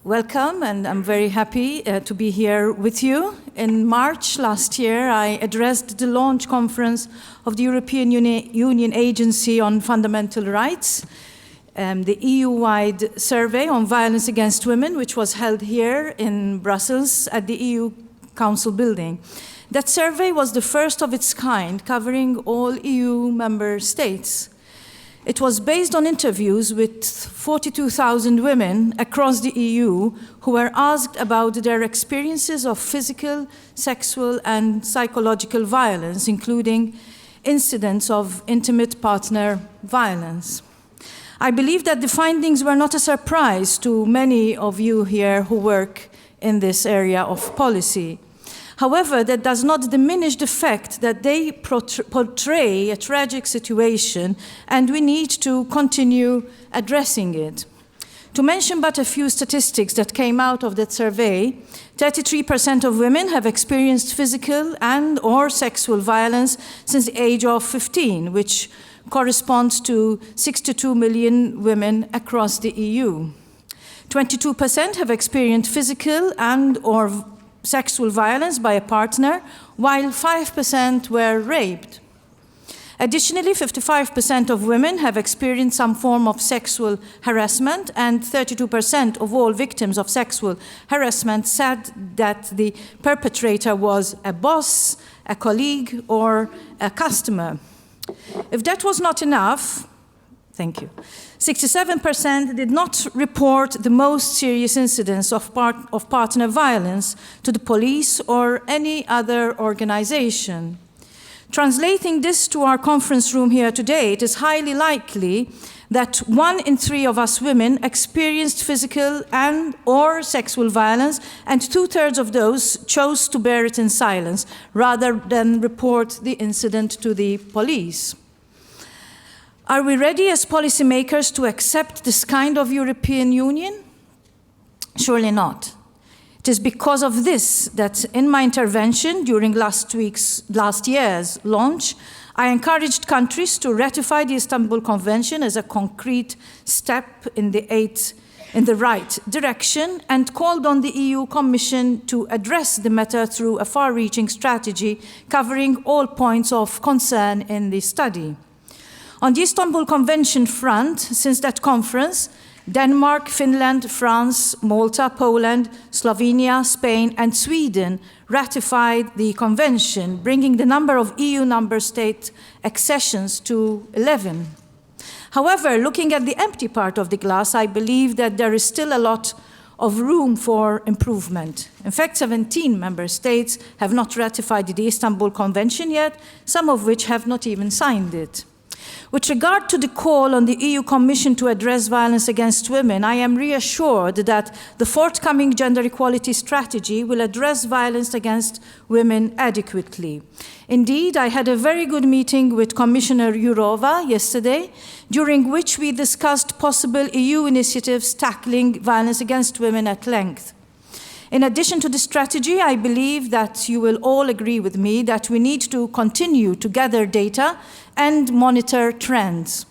Welcome, and I'm very happy to be here with you. In March last year, I addressed the launch conference of the European Union Agency on Fundamental Rights, the EU-wide survey on violence against women, which was held here in Brussels at the EU Council building. That survey was the first of its kind, covering all EU member states. It was based on interviews with 42,000 women across the EU who were asked about their experiences of physical, sexual, and psychological violence, including incidents of intimate partner violence. I believe that the findings were not a surprise to many of you here who work in this area of policy. However, that does not diminish the fact that they portray a tragic situation, and we need to continue addressing it. To mention but a few statistics that came out of that survey, 33% of women have experienced physical and/or sexual violence since the age of 15, which corresponds to 62 million women across the EU. 22% have experienced physical and/or sexual violence by a partner, while 5% were raped. Additionally, 55% of women have experienced some form of sexual harassment, and 32% of all victims of sexual harassment said that the perpetrator was a boss, a colleague, or a customer. If that was not enough, thank you, 67% did not report the most serious incidents of partner violence to the police or any other organization. Translating this to our conference room here today, it is highly likely that 1 in 3 of us women experienced physical and/or sexual violence, and 2/3 of those chose to bear it in silence rather than report the incident to the police. Are we ready as policymakers to accept this kind of European Union? Surely not. It is because of this that in my intervention during last year's launch, I encouraged countries to ratify the Istanbul Convention as a concrete step in the right direction, and called on the EU Commission to address the matter through a far-reaching strategy covering all points of concern in the study. On the Istanbul Convention front, since that conference, Denmark, Finland, France, Malta, Poland, Slovenia, Spain, and Sweden ratified the convention, bringing the number of EU member state accessions to 11. However, looking at the empty part of the glass, I believe that there is still a lot of room for improvement. In fact, 17 member states have not ratified the Istanbul Convention yet, some of which have not even signed it. With regard to the call on the EU Commission to address violence against women, I am reassured that the forthcoming gender equality strategy will address violence against women adequately. Indeed, I had a very good meeting with Commissioner Jourova yesterday, during which we discussed possible EU initiatives tackling violence against women at length. In addition to the strategy, I believe that you will all agree with me that we need to continue to gather data and monitor trends.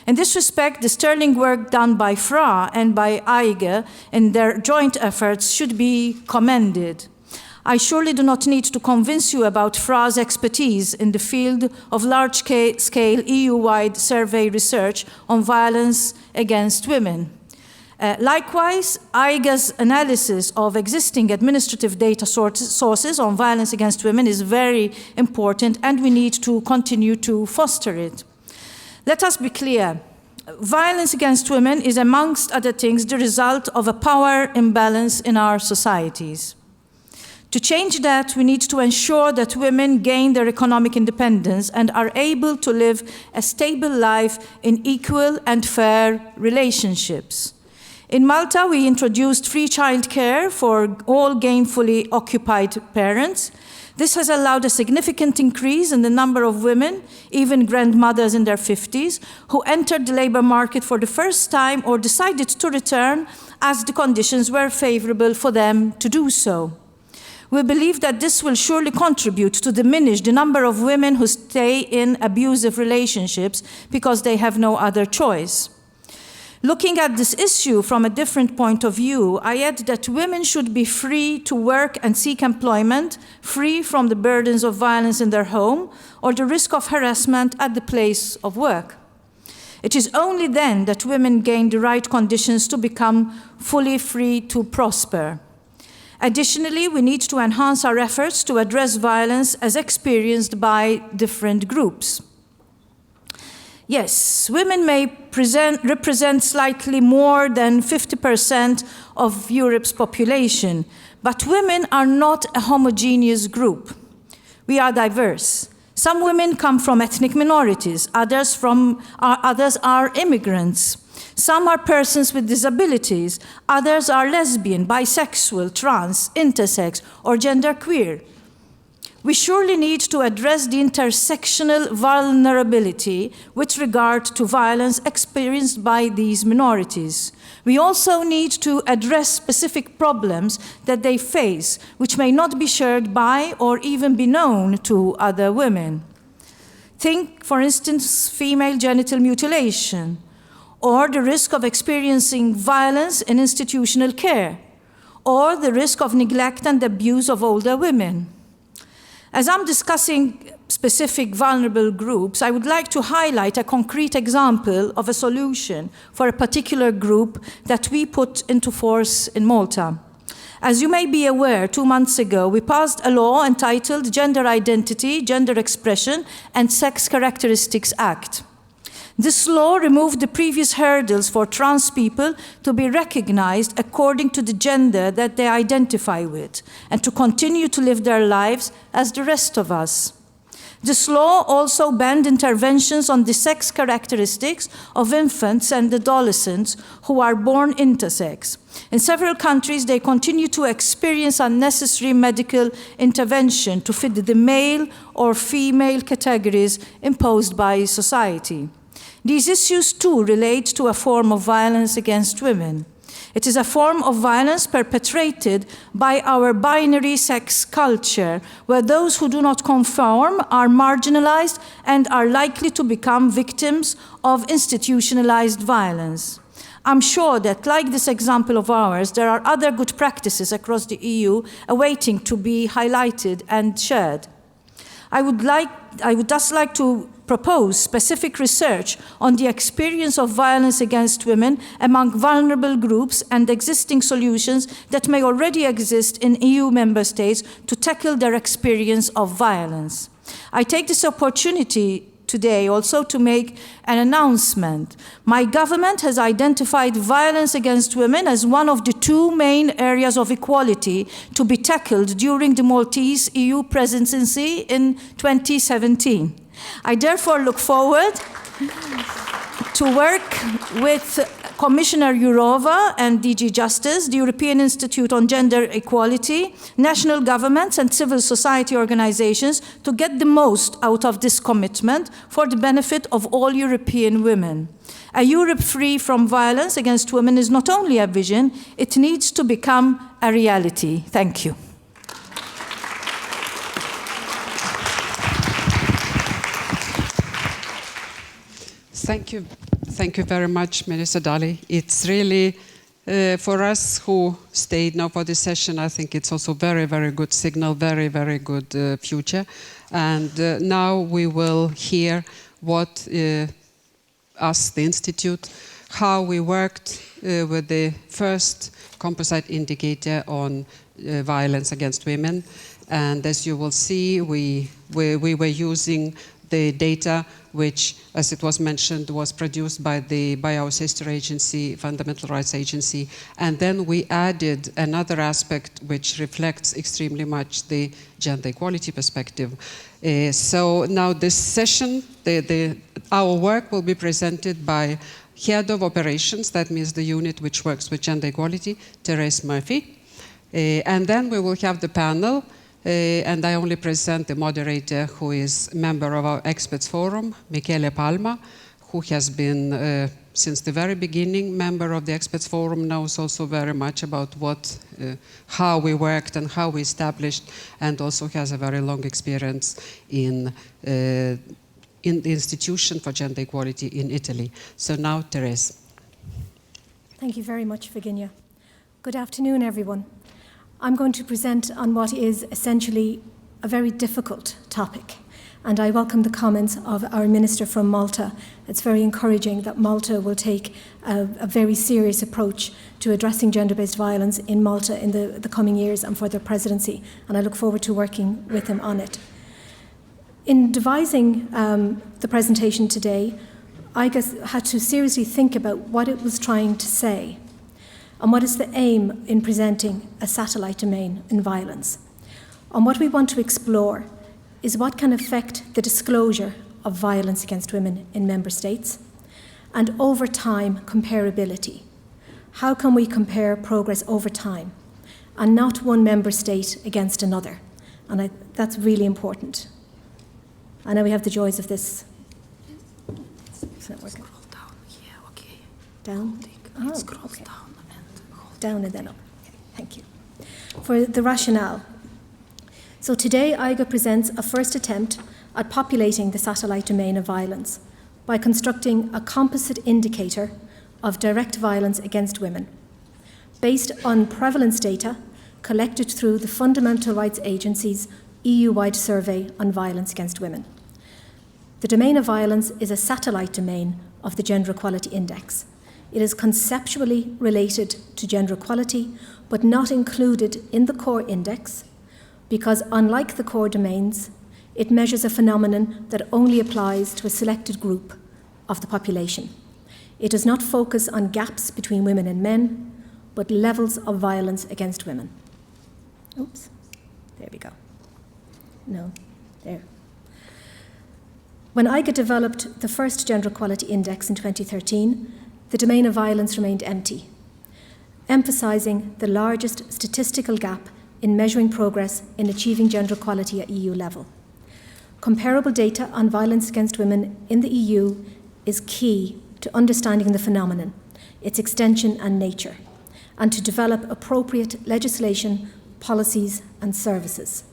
In this respect, the sterling work done by FRA and by EIGE in their joint efforts should be commended. I surely do not need to convince you about FRA's expertise in the field of large-scale EU-wide survey research on violence against women. Likewise, EIGE's analysis of existing administrative data sources on violence against women is very important, and we need to continue to foster it. Let us be clear. Violence against women is, amongst other things, the result of a power imbalance in our societies. To change that, we need to ensure that women gain their economic independence and are able to live a stable life in equal and fair relationships. In Malta, we introduced free childcare for all gainfully occupied parents. This has allowed a significant increase in the number of women, even grandmothers in their 50s, who entered the labor market for the first time or decided to return as the conditions were favorable for them to do so. We believe that this will surely contribute to diminish the number of women who stay in abusive relationships because they have no other choice. Looking at this issue from a different point of view, I add that women should be free to work and seek employment, free from the burdens of violence in their home or the risk of harassment at the place of work. It is only then that women gain the right conditions to become fully free to prosper. Additionally, we need to enhance our efforts to address violence as experienced by different groups. Yes, women may represent slightly more than 50% of Europe's population, but women are not a homogeneous group. We are diverse. Some women come from ethnic minorities, others are immigrants. Some are persons with disabilities, others are lesbian, bisexual, trans, intersex, or genderqueer. We surely need to address the intersectional vulnerability with regard to violence experienced by these minorities. We also need to address specific problems that they face, which may not be shared by or even be known to other women. Think, for instance, female genital mutilation, or the risk of experiencing violence in institutional care, or the risk of neglect and abuse of older women. As I'm discussing specific vulnerable groups, I would like to highlight a concrete example of a solution for a particular group that we put into force in Malta. As you may be aware, 2 months ago, we passed a law entitled Gender Identity, Gender Expression, and Sex Characteristics Act. This law removed the previous hurdles for trans people to be recognized according to the gender that they identify with, and to continue to live their lives as the rest of us. This law also banned interventions on the sex characteristics of infants and adolescents who are born intersex. In several countries, they continue to experience unnecessary medical intervention to fit the male or female categories imposed by society. These issues, too, relate to a form of violence against women. It is a form of violence perpetrated by our binary sex culture, where those who do not conform are marginalized and are likely to become victims of institutionalized violence. I'm sure that, like this example of ours, there are other good practices across the EU awaiting to be highlighted and shared. I would thus like to propose specific research on the experience of violence against women among vulnerable groups and existing solutions that may already exist in EU member states to tackle their experience of violence. I take this opportunity today also to make an announcement. My government has identified violence against women as one of the 2 main areas of equality to be tackled during the Maltese EU presidency in 2017. I therefore look forward to work with Commissioner Jourova and DG Justice, the European Institute on Gender Equality, national governments and civil society organizations to get the most out of this commitment for the benefit of all European women. A Europe free from violence against women is not only a vision, it needs to become a reality. Thank you. Thank you very much, Minister Dali. It's really, for us who stayed now for this session, I think it's also very, very good signal, very, very good future. And now we will hear what us, the Institute, how we worked with the first composite indicator on violence against women. And as you will see, we were using the data which, as it was mentioned, was produced by our sister agency, Fundamental Rights Agency. And then we added another aspect which reflects extremely much the gender equality perspective. So now this session, our work will be presented by Head of Operations, that means the unit which works with gender equality, Thérèse Murphy. And then we will have the panel. And I only present the moderator, who is a member of our experts forum, Michele Palma, who has been, since the very beginning, member of the experts forum, knows also very much about how we worked and how we established, and also has a very long experience in the Institution for Gender Equality in Italy. So now, Thérèse. Thank you very much, Virginia. Good afternoon, everyone. I'm going to present on what is essentially a very difficult topic, and I welcome the comments of our Minister from Malta. It's very encouraging that Malta will take a very serious approach to addressing gender-based violence in Malta in the coming years and for their presidency, and I look forward to working with them on it. In devising the presentation today, I had to seriously think about what it was trying to say and what is the aim in presenting a satellite domain in violence. And what we want to explore is what can affect the disclosure of violence against women in member states, and over time comparability. How can we compare progress over time and not one member state against another? And that's really important. I know we have the joys of this. It's not working. Scroll down. Yeah, okay. Down? Oh, scroll okay. down and hold. Down and then up. Okay, thank you. For the rationale. So today, EIGE presents a first attempt at populating the satellite domain of violence by constructing a composite indicator of direct violence against women, based on prevalence data collected through the Fundamental Rights Agency's EU-wide survey on violence against women. The domain of violence is a satellite domain of the Gender Equality Index. It is conceptually related to gender equality, but not included in the core index, because unlike the core domains, it measures a phenomenon that only applies to a selected group of the population. It does not focus on gaps between women and men, but levels of violence against women. Oops, there we go. No, there. When EIGE developed the first Gender Equality Index in 2013, the domain of violence remained empty, emphasising the largest statistical gap in measuring progress in achieving gender equality at EU level. Comparable data on violence against women in the EU is key to understanding the phenomenon, its extension and nature, and to develop appropriate legislation, policies and services.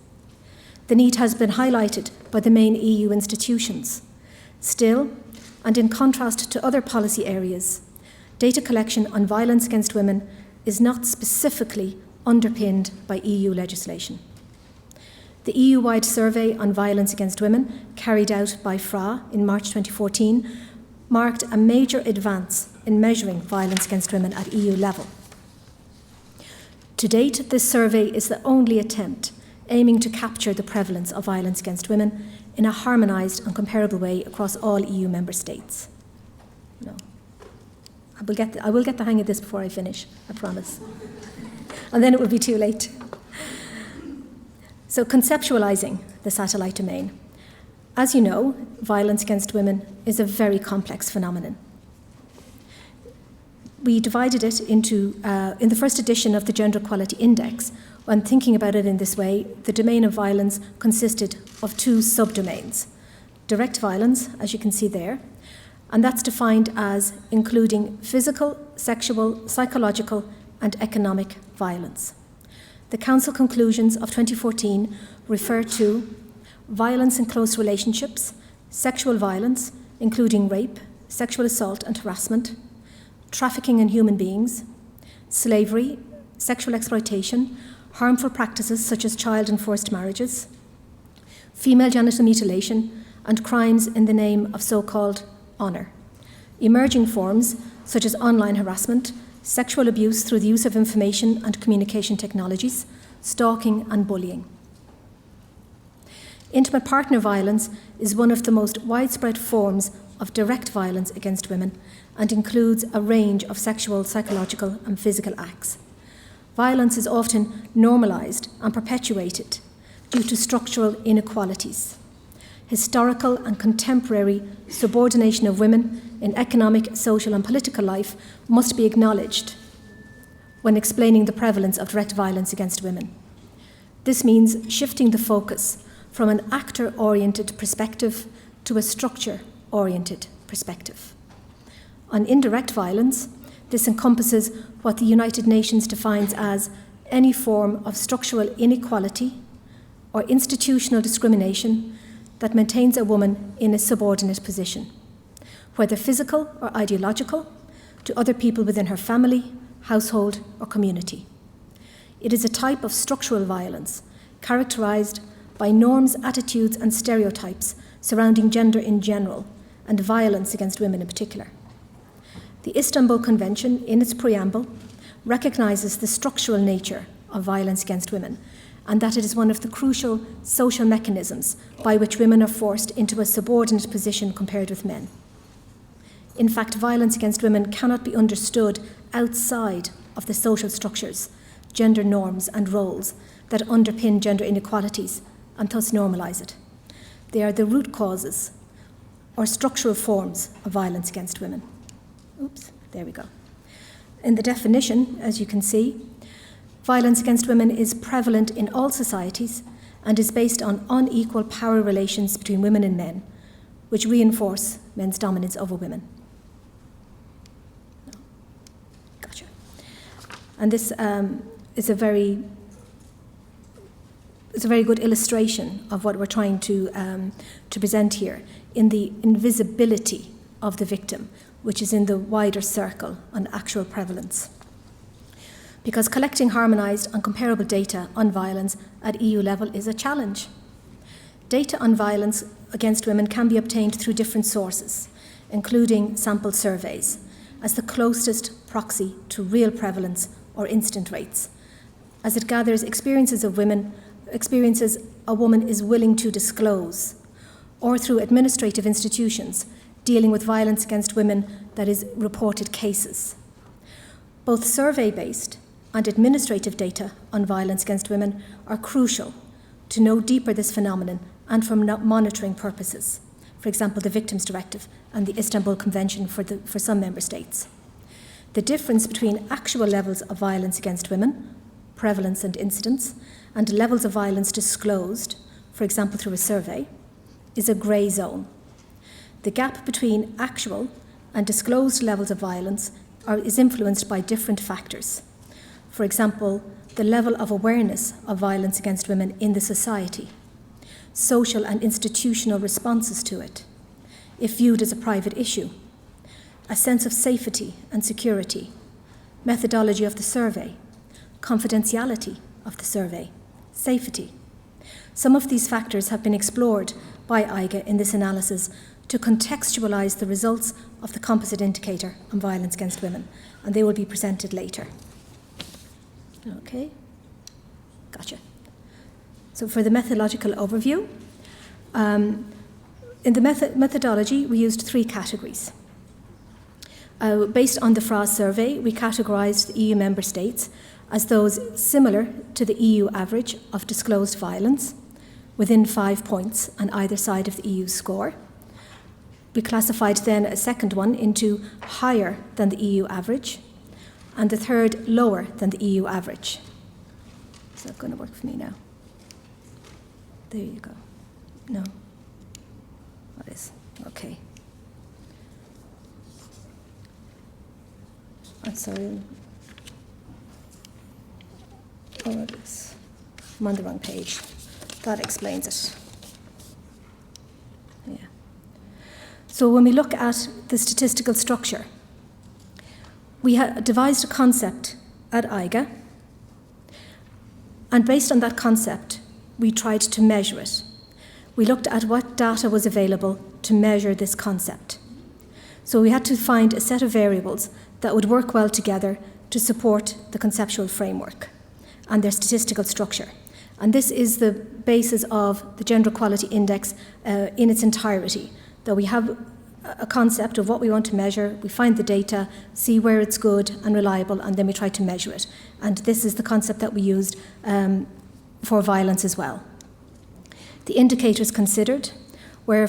The need has been highlighted by the main EU institutions. Still, and in contrast to other policy areas, data collection on violence against women is not specifically underpinned by EU legislation. The EU-wide survey on violence against women, carried out by FRA in March 2014, marked a major advance in measuring violence against women at EU level. To date, this survey is the only attempt aiming to capture the prevalence of violence against women in a harmonised and comparable way across all EU member states. No. I will get the hang of this before I finish, I promise. And then it will be too late. So, conceptualising the satellite domain. As you know, violence against women is a very complex phenomenon. We divided it into, in the first edition of the Gender Equality Index, when thinking about it in this way, the domain of violence consisted of two subdomains. Direct violence, as you can see there, and that's defined as including physical, sexual, psychological, and economic violence. The Council conclusions of 2014 refer to violence in close relationships, sexual violence, including rape, sexual assault and harassment, trafficking in human beings, slavery, sexual exploitation, harmful practices such as child and forced marriages, female genital mutilation, and crimes in the name of so-called honour. Emerging forms such as online harassment, sexual abuse through the use of information and communication technologies, stalking and bullying. Intimate partner violence is one of the most widespread forms of direct violence against women and includes a range of sexual, psychological and physical acts. Violence is often normalised and perpetuated due to structural inequalities. Historical and contemporary subordination of women in economic, social and political life must be acknowledged when explaining the prevalence of direct violence against women. This means shifting the focus from an actor-oriented perspective to a structure-oriented perspective. On indirect violence, this encompasses what the United Nations defines as any form of structural inequality or institutional discrimination that maintains a woman in a subordinate position, whether physical or ideological, to other people within her family, household, or community. It is a type of structural violence characterized by norms, attitudes, and stereotypes surrounding gender in general and violence against women in particular. The Istanbul Convention, in its preamble, recognizes the structural nature of violence against women and that it is one of the crucial social mechanisms by which women are forced into a subordinate position compared with men. In fact, violence against women cannot be understood outside of the social structures, gender norms, and roles that underpin gender inequalities and thus normalise it. They are the root causes or structural forms of violence against women. Oops, there we go. In the definition, as you can see, violence against women is prevalent in all societies and is based on unequal power relations between women and men, which reinforce men's dominance over women. Gotcha. And this is a very good illustration of what we're trying to present here in the invisibility of the victim, which is in the wider circle on actual prevalence. Because collecting harmonised and comparable data on violence at EU level is a challenge. Data on violence against women can be obtained through different sources, including sample surveys, as the closest proxy to real prevalence or incident rates, as it gathers experiences a woman is willing to disclose, or through administrative institutions dealing with violence against women that is reported cases. Both survey-based and administrative data on violence against women are crucial to know deeper this phenomenon and for monitoring purposes. For example, the Victims Directive and the Istanbul Convention for some member states. The difference between actual levels of violence against women, prevalence and incidence, and levels of violence disclosed, for example through a survey, is a grey zone. The gap between actual and disclosed levels of violence is influenced by different factors. For example, the level of awareness of violence against women in the society, social and institutional responses to it, if viewed as a private issue, a sense of safety and security, methodology of the survey, confidentiality of the survey, safety. Some of these factors have been explored by EIGE in this analysis to contextualise the results of the composite indicator on violence against women, and they will be presented later. Okay, gotcha. So for the methodological overview, in the methodology, we used 3 categories. Based on the FRAS survey, we categorised the EU member states as those similar to the EU average of disclosed violence, within 5 points on either side of the EU score. We classified then a second one into higher than the EU average, and the third lower than the EU average. Is that going to work for me now? There you go. No. What is? Okay. I'm sorry. Oh, it is. I'm on the wrong page. That explains it. Yeah. So when we look at the statistical structure, we devised a concept at EIGE, and based on that concept, we tried to measure it. We looked at what data was available to measure this concept. So we had to find a set of variables that would work well together to support the conceptual framework and their statistical structure. And this is the basis of the Gender Equality Index in its entirety, that we have a concept of what we want to measure, we find the data, see where it's good and reliable, and then we try to measure it. And this is the concept that we used for violence as well. The indicators considered were,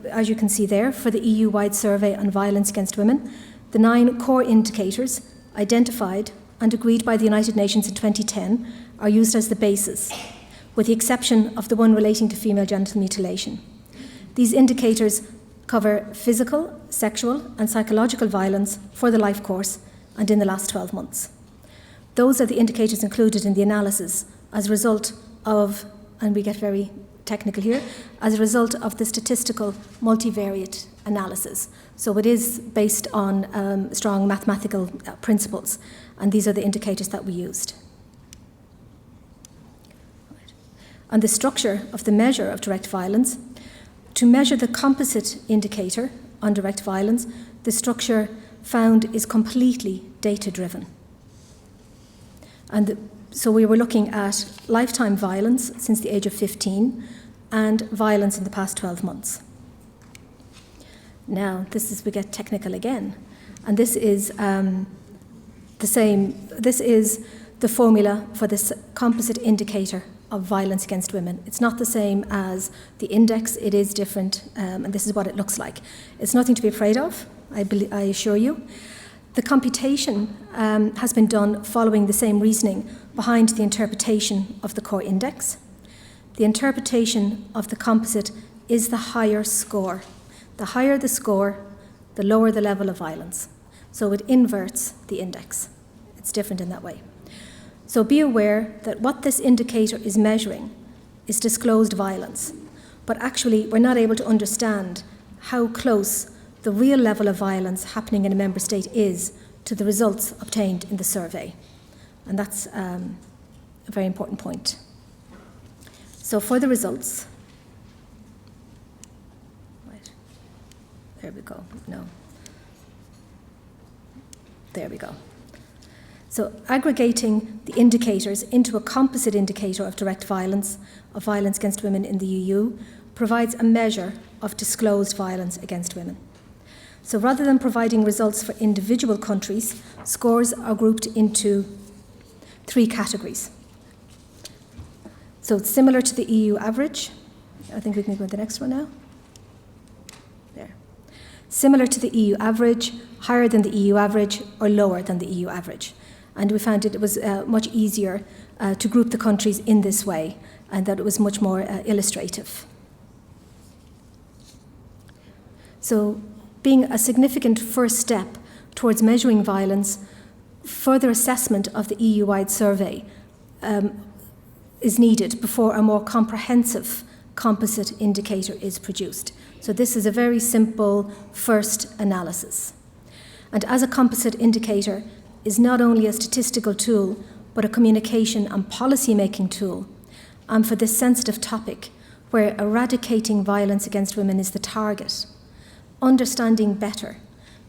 as you can see there, for the EU-wide survey on violence against women, the 9 core indicators identified and agreed by the United Nations in 2010 are used as the basis, with the exception of the one relating to female genital mutilation. These indicators cover physical, sexual, and psychological violence for the life course and in the last 12 months. Those are the indicators included in the analysis as a result of, and we get very technical here, as a result of the statistical multivariate analysis. So it is based on strong mathematical principles, and these are the indicators that we used. And the structure of the measure of direct violence, to measure the composite indicator on direct violence, the structure found is completely data-driven. And so we were looking at lifetime violence since the age of 15 and violence in the past 12 months. Now, we get technical again. And this is this is the formula for this composite indicator of violence against women. It's not the same as the index, it is different, and this is what it looks like. It's nothing to be afraid of, I assure you. The computation has been done following the same reasoning behind the interpretation of the core index. The interpretation of the composite is the higher score. The higher the score, the lower the level of violence. So it inverts the index. It's different in that way. So be aware that what this indicator is measuring is disclosed violence, but actually we're not able to understand how close the real level of violence happening in a member state is to the results obtained in the survey. And that's a very important point. So for the results, right, there we go, no. There we go. So aggregating the indicators into a composite indicator of direct violence, of violence against women in the EU, provides a measure of disclosed violence against women. So rather than providing results for individual countries, scores are grouped into 3 categories. So it's similar to the EU average. I think we can go to the next one now. There. Similar to the EU average, higher than the EU average, or lower than the EU average. And we found it was much easier to group the countries in this way, and that it was much more illustrative. So, being a significant first step towards measuring violence, further assessment of the EU-wide survey is needed before a more comprehensive composite indicator is produced. So this is a very simple first analysis. And as a composite indicator is not only a statistical tool, but a communication and policy-making tool, and for this sensitive topic, where eradicating violence against women is the target, understanding better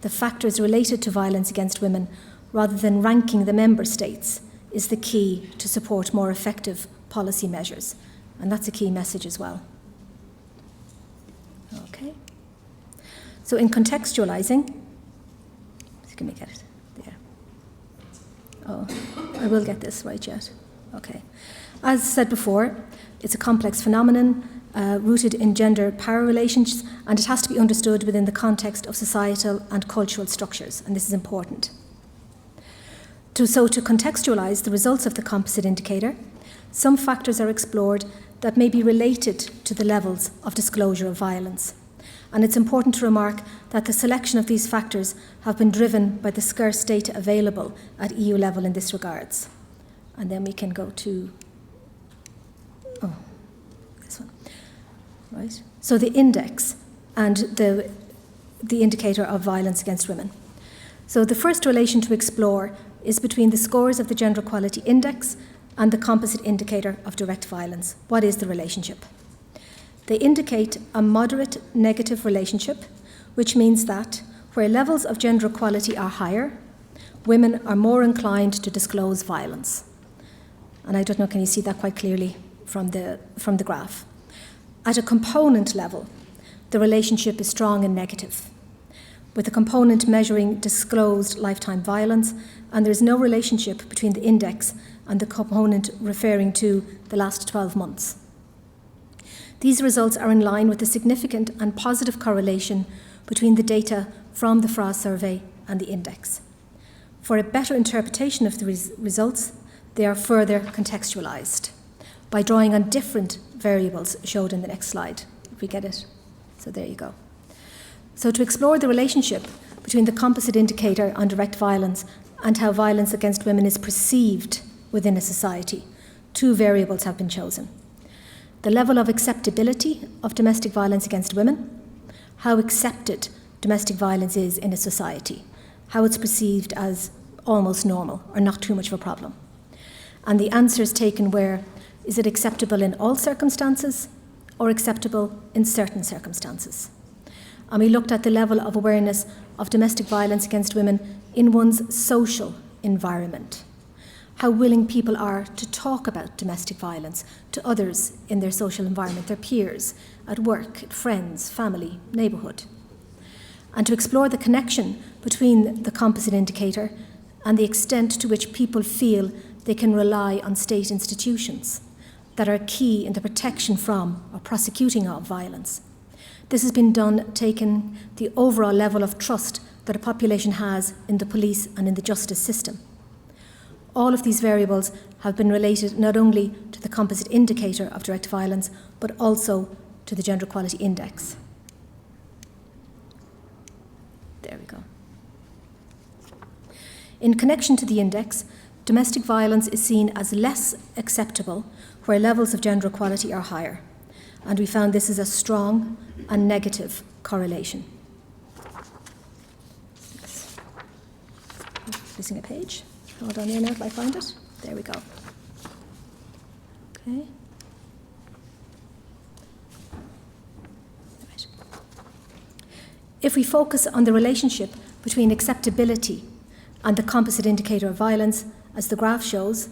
the factors related to violence against women rather than ranking the member states is the key to support more effective policy measures. And that's a key message as well. Okay. So in contextualizing, can we get it? There. Oh, I will get this right yet. Okay. As said before, it's a complex phenomenon rooted in gender power relations, and it has to be understood within the context of societal and cultural structures, and this is important. To contextualize the results of the composite indicator, some factors are explored that may be related to the levels of disclosure of violence. And it's important to remark that the selection of these factors have been driven by the scarce data available at EU level in this regards. And then we can go to this one. Right. So the index and the indicator of violence against women. So the first relation to explore is between the scores of the Gender Equality Index and the composite indicator of direct violence. What is the relationship? They indicate a moderate negative relationship, which means that where levels of gender equality are higher, women are more inclined to disclose violence. And I don't know, can you see that quite clearly from the graph? At a component level, the relationship is strong and negative, with the component measuring disclosed lifetime violence, and there is no relationship between the index and the component referring to the last 12 months. These results are in line with the significant and positive correlation between the data from the FRA survey and the index. For a better interpretation of the results, they are further contextualized by drawing on different variables showed in the next slide, if we get it. So there you go. So to explore the relationship between the composite indicator on direct violence and how violence against women is perceived within a society, 2 variables have been chosen. the level of acceptability of domestic violence against women, how accepted domestic violence is in a society, how it's perceived as almost normal or not too much of a problem. And the answers taken were, is it acceptable in all circumstances or acceptable in certain circumstances? And we looked at the level of awareness of domestic violence against women in one's social environment, how willing people are to talk about domestic violence to others in their social environment, their peers, at work, friends, family, neighbourhood, and to explore the connection between the composite indicator and the extent to which people feel they can rely on state institutions that are key in the protection from or prosecuting of violence. This has been done taking the overall level of trust that a population has in the police and in the justice system. All of these variables have been related not only to the composite indicator of direct violence, but also to the Gender Equality Index. There we go. In connection to the index, domestic violence is seen as less acceptable where levels of gender equality are higher. And we found this is a strong and negative correlation. Missing a page. Hold on here now till I find it. There we go. Okay. Right. If we focus on the relationship between acceptability and the composite indicator of violence, as the graph shows,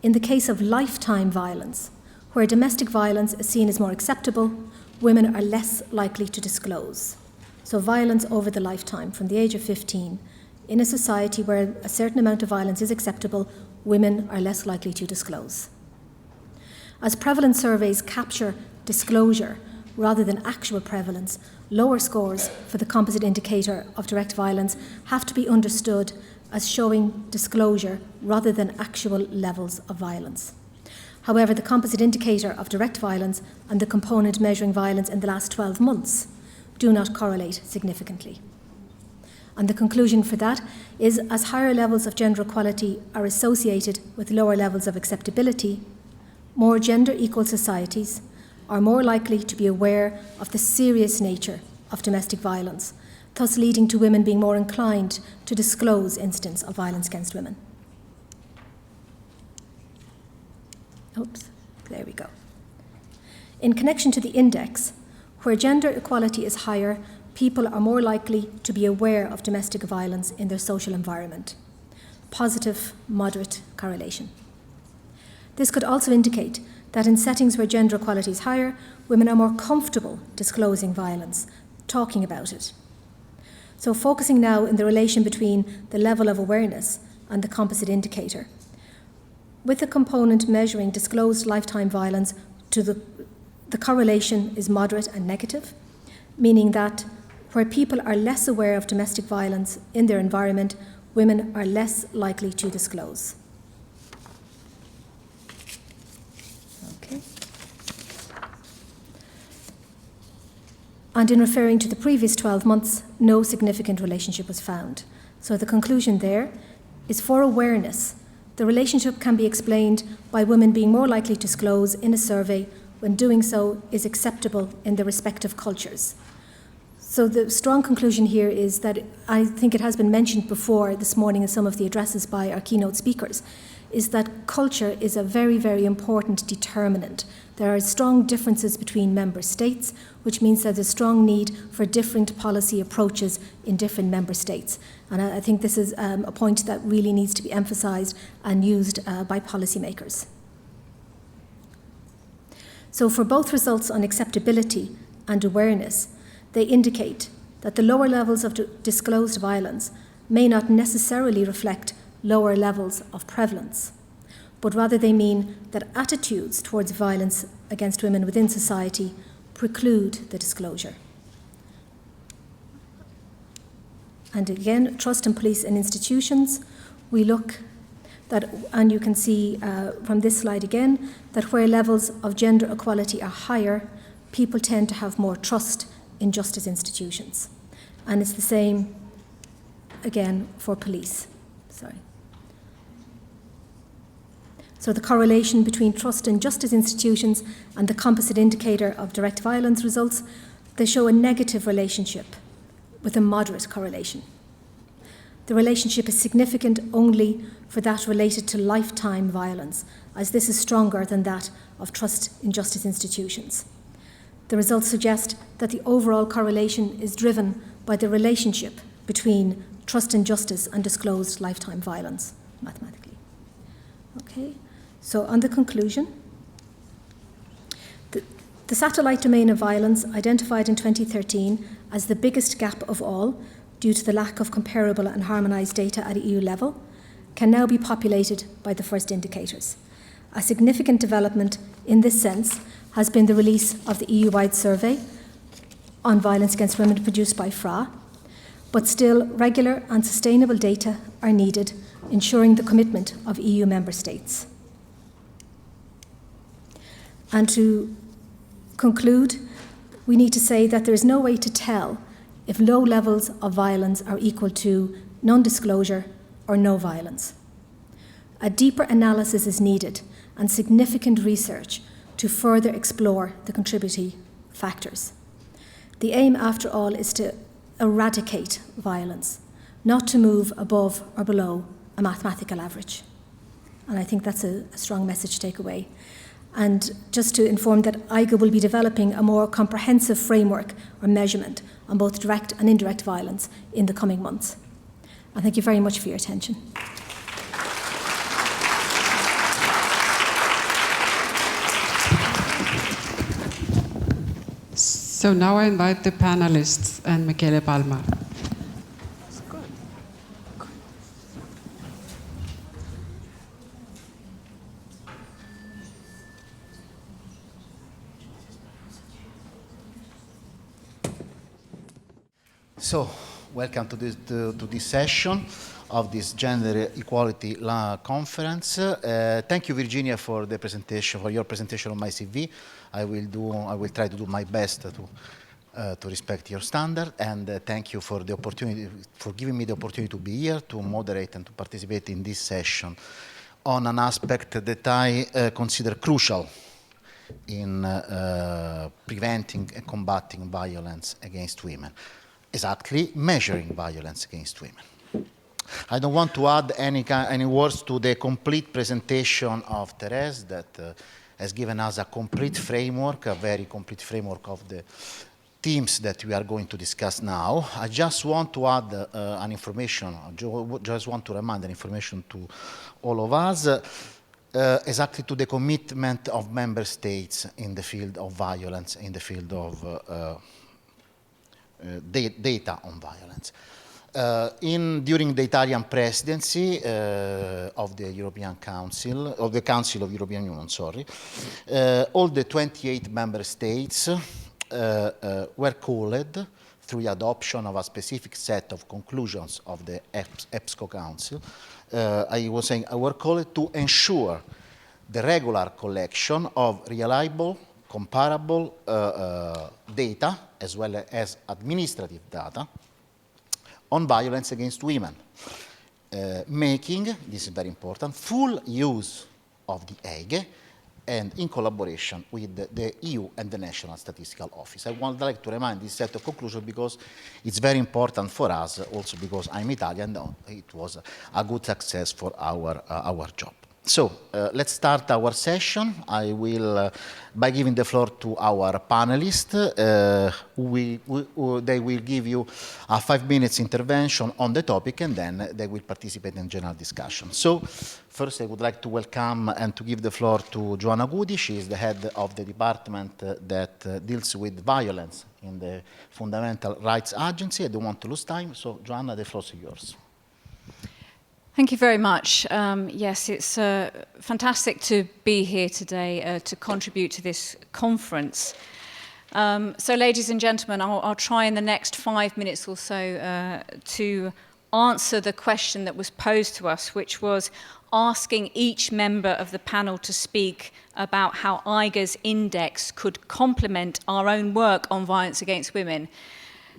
in the case of lifetime violence, where domestic violence is seen as more acceptable, women are less likely to disclose. So violence over the lifetime, from the age of 15, in a society where a certain amount of violence is acceptable, women are less likely to disclose. As prevalence surveys capture disclosure rather than actual prevalence, lower scores for the composite indicator of direct violence have to be understood as showing disclosure rather than actual levels of violence. However, the composite indicator of direct violence and the component measuring violence in the last 12 months do not correlate significantly. And the conclusion for that is, as higher levels of gender equality are associated with lower levels of acceptability, more gender-equal societies are more likely to be aware of the serious nature of domestic violence, thus leading to women being more inclined to disclose incidents of violence against women. Oops, there we go. In connection to the index, where gender equality is higher, people are more likely to be aware of domestic violence in their social environment. Positive, moderate correlation. This could also indicate that in settings where gender equality is higher, women are more comfortable disclosing violence, talking about it. So focusing now in the relation between the level of awareness and the composite indicator. With the component measuring disclosed lifetime violence, the correlation is moderate and negative, meaning that where people are less aware of domestic violence in their environment, women are less likely to disclose. Okay. And in referring to the previous 12 months, no significant relationship was found. So the conclusion there is, for awareness, the relationship can be explained by women being more likely to disclose in a survey when doing so is acceptable in their respective cultures. So the strong conclusion here is that, I think it has been mentioned before this morning in some of the addresses by our keynote speakers, is that culture is a very, very important determinant. There are strong differences between member states, which means there's a strong need for different policy approaches in different member states. And I think this is a point that really needs to be emphasised and used by policymakers. So for both results on acceptability and awareness, they indicate that the lower levels of disclosed violence may not necessarily reflect lower levels of prevalence, but rather they mean that attitudes towards violence against women within society preclude the disclosure. And again, trust in police and institutions, we look that, and you can see from this slide again, that where levels of gender equality are higher, people tend to have more trust in justice institutions. And it's the same, again, for police. So the correlation between trust and justice institutions and the composite indicator of direct violence results, they show a negative relationship with a moderate correlation. The relationship is significant only for that related to lifetime violence, as this is stronger than that of trust in justice institutions. The results suggest that the overall correlation is driven by the relationship between trust in justice and disclosed lifetime violence, mathematically. Okay, so on the conclusion, the satellite domain of violence, identified in 2013 as the biggest gap of all due to the lack of comparable and harmonised data at EU level, can now be populated by the first indicators. A significant development in this sense has been the release of the EU-wide survey on violence against women produced by FRA, but still regular and sustainable data are needed, ensuring the commitment of EU member states. And to conclude, we need to say that there is no way to tell if low levels of violence are equal to non-disclosure or no violence. A deeper analysis is needed and significant research to further explore the contributing factors. The aim, after all, is to eradicate violence, not to move above or below a mathematical average. And I think that's a strong message to take away. And just to inform that EIGE will be developing a more comprehensive framework or measurement on both direct and indirect violence in the coming months. And thank you very much for your attention. So now I invite the panelists and Michele Palma. So, welcome to this session of this Gender Equality Conference. Thank you, Virginia, for the presentation, for your presentation on my CV. I will try to do my best to respect your standard, and thank you for the opportunity, for giving me the opportunity to be here, to moderate and to participate in this session on an aspect that I consider crucial in preventing and combating violence against women. Exactly, measuring violence against women. I don't want to add any words to the complete presentation of Thérèse that has given us a complete framework, a very complete framework of the themes that we are going to discuss now. I just want to add an information, just want to remind an information to all of us, exactly to the commitment of member states in the field of violence, in the field of data on violence. During the Italian presidency of the European Council, of the Council of European Union, sorry, all the 28 member states were called through the adoption of a specific set of conclusions of the EPSCO Council. I was saying, were called to ensure the regular collection of reliable, comparable data, as well as administrative data, on violence against women, making, this is very important, full use of the EIGE and in collaboration with the EU and the National Statistical Office. I would like to remind this set of conclusions because it's very important for us, also because I'm Italian, it was a good success for our job. So let's start our session. I will, by giving the floor to our panelists, they will give you a 5 minutes intervention on the topic, and then they will participate in general discussion. So first I would like to welcome and to give the floor to Joanna Goodey. She is the head of the department that deals with violence in the Fundamental Rights Agency. I don't want to lose time, so Joanna, the floor is yours. Thank you very much. Yes, it's fantastic to be here today to contribute to this conference. So, ladies and gentlemen, I'll try in the next 5 minutes or so to answer the question that was posed to us, which was asking each member of the panel to speak about how EIGE's index could complement our own work on violence against women.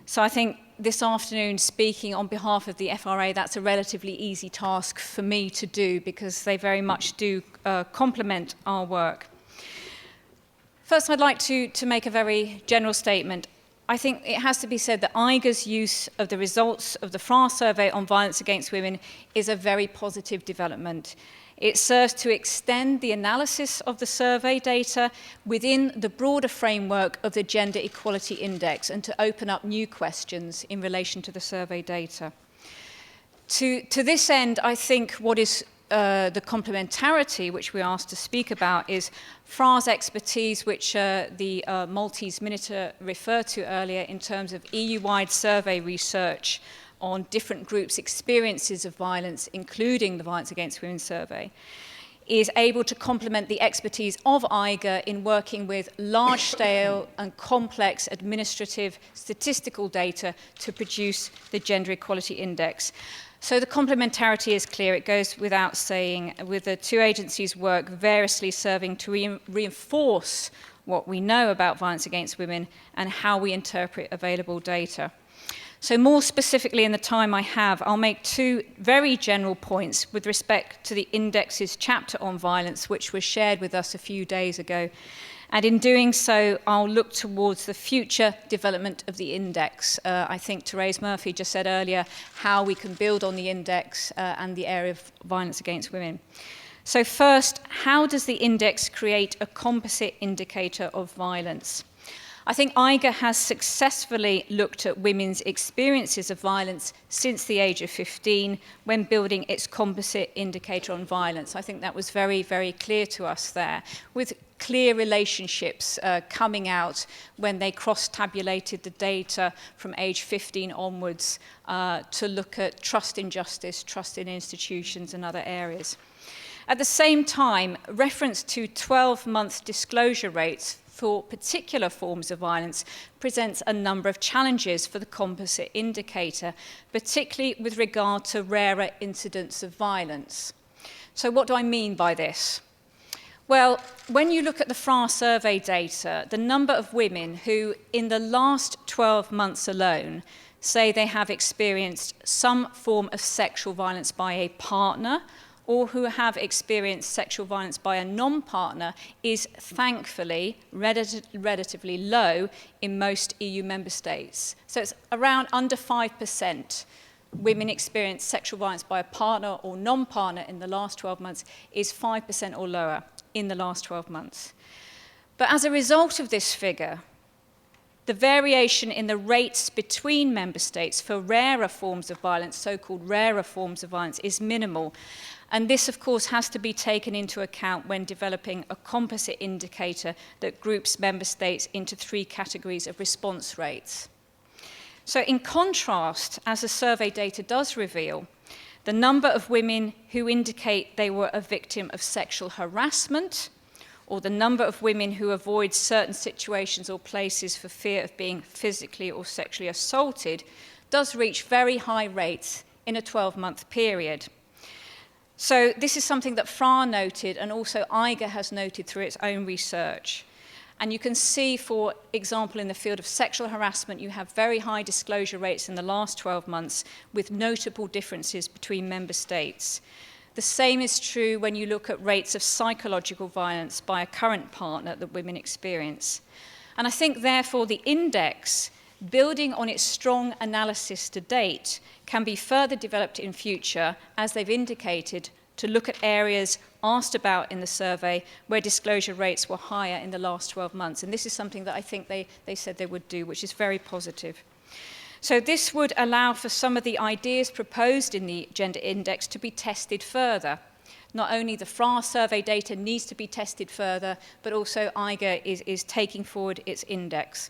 So I think this afternoon speaking on behalf of the FRA, that's a relatively easy task for me to do because they very much do complement our work. First, I'd like to make a very general statement. I think it has to be said that EIGE's use of the results of the France survey on violence against women is a very positive development. It serves to extend the analysis of the survey data within the broader framework of the Gender Equality Index and to open up new questions in relation to the survey data. To this end, I think what is the complementarity which we're asked to speak about is FRA's expertise, which the Maltese Minister referred to earlier in terms of EU-wide survey research on different groups' experiences of violence, including the Violence Against Women survey, is able to complement the expertise of EIGE in working with large-scale and complex administrative statistical data to produce the Gender Equality Index. So the complementarity is clear. It goes without saying, with the two agencies' work variously serving to reinforce what we know about violence against women and how we interpret available data. So more specifically, in the time I have, I'll make two very general points with respect to the index's chapter on violence, which was shared with us a few days ago. And in doing so, I'll look towards the future development of the index. I think Thérèse Murphy just said earlier how we can build on the index and the area of violence against women. So first, how does the index create a composite indicator of violence? I think EIGE has successfully looked at women's experiences of violence since the age of 15 when building its composite indicator on violence. I think that was very, very clear to us there, with clear relationships coming out when they cross-tabulated the data from age 15 onwards to look at trust in justice, trust in institutions and other areas. At the same time, reference to 12-month disclosure rates for particular forms of violence presents a number of challenges for the composite indicator, particularly with regard to rarer incidents of violence. So what do I mean by this? Well, when you look at the FRA survey data, the number of women who, in the last 12 months alone, say they have experienced some form of sexual violence by a partner or who have experienced sexual violence by a non-partner is thankfully relatively low in most EU member states. So it's around under 5%. Women experience sexual violence by a partner or non-partner in the last 12 months is 5% or lower in the last 12 months. But as a result of this figure, the variation in the rates between member states for rarer forms of violence, so-called rarer forms of violence, is minimal. And this, of course, has to be taken into account when developing a composite indicator that groups member states into three categories of response rates. So in contrast, as the survey data does reveal, the number of women who indicate they were a victim of sexual harassment, or the number of women who avoid certain situations or places for fear of being physically or sexually assaulted, does reach very high rates in a 12-month period. So this is something that FRA noted and also EIGE has noted through its own research. And you can see, for example, in the field of sexual harassment, you have very high disclosure rates in the last 12 months with notable differences between member states. The same is true when you look at rates of psychological violence by a current partner that women experience. And I think, therefore, the index, building on its strong analysis to date, can be further developed in future, as they've indicated, to look at areas asked about in the survey where disclosure rates were higher in the last 12 months. And this is something that I think they said they would do, which is very positive. So this would allow for some of the ideas proposed in the Gender Index to be tested further. Not only the FRA survey data needs to be tested further, but also EIGE is taking forward its index.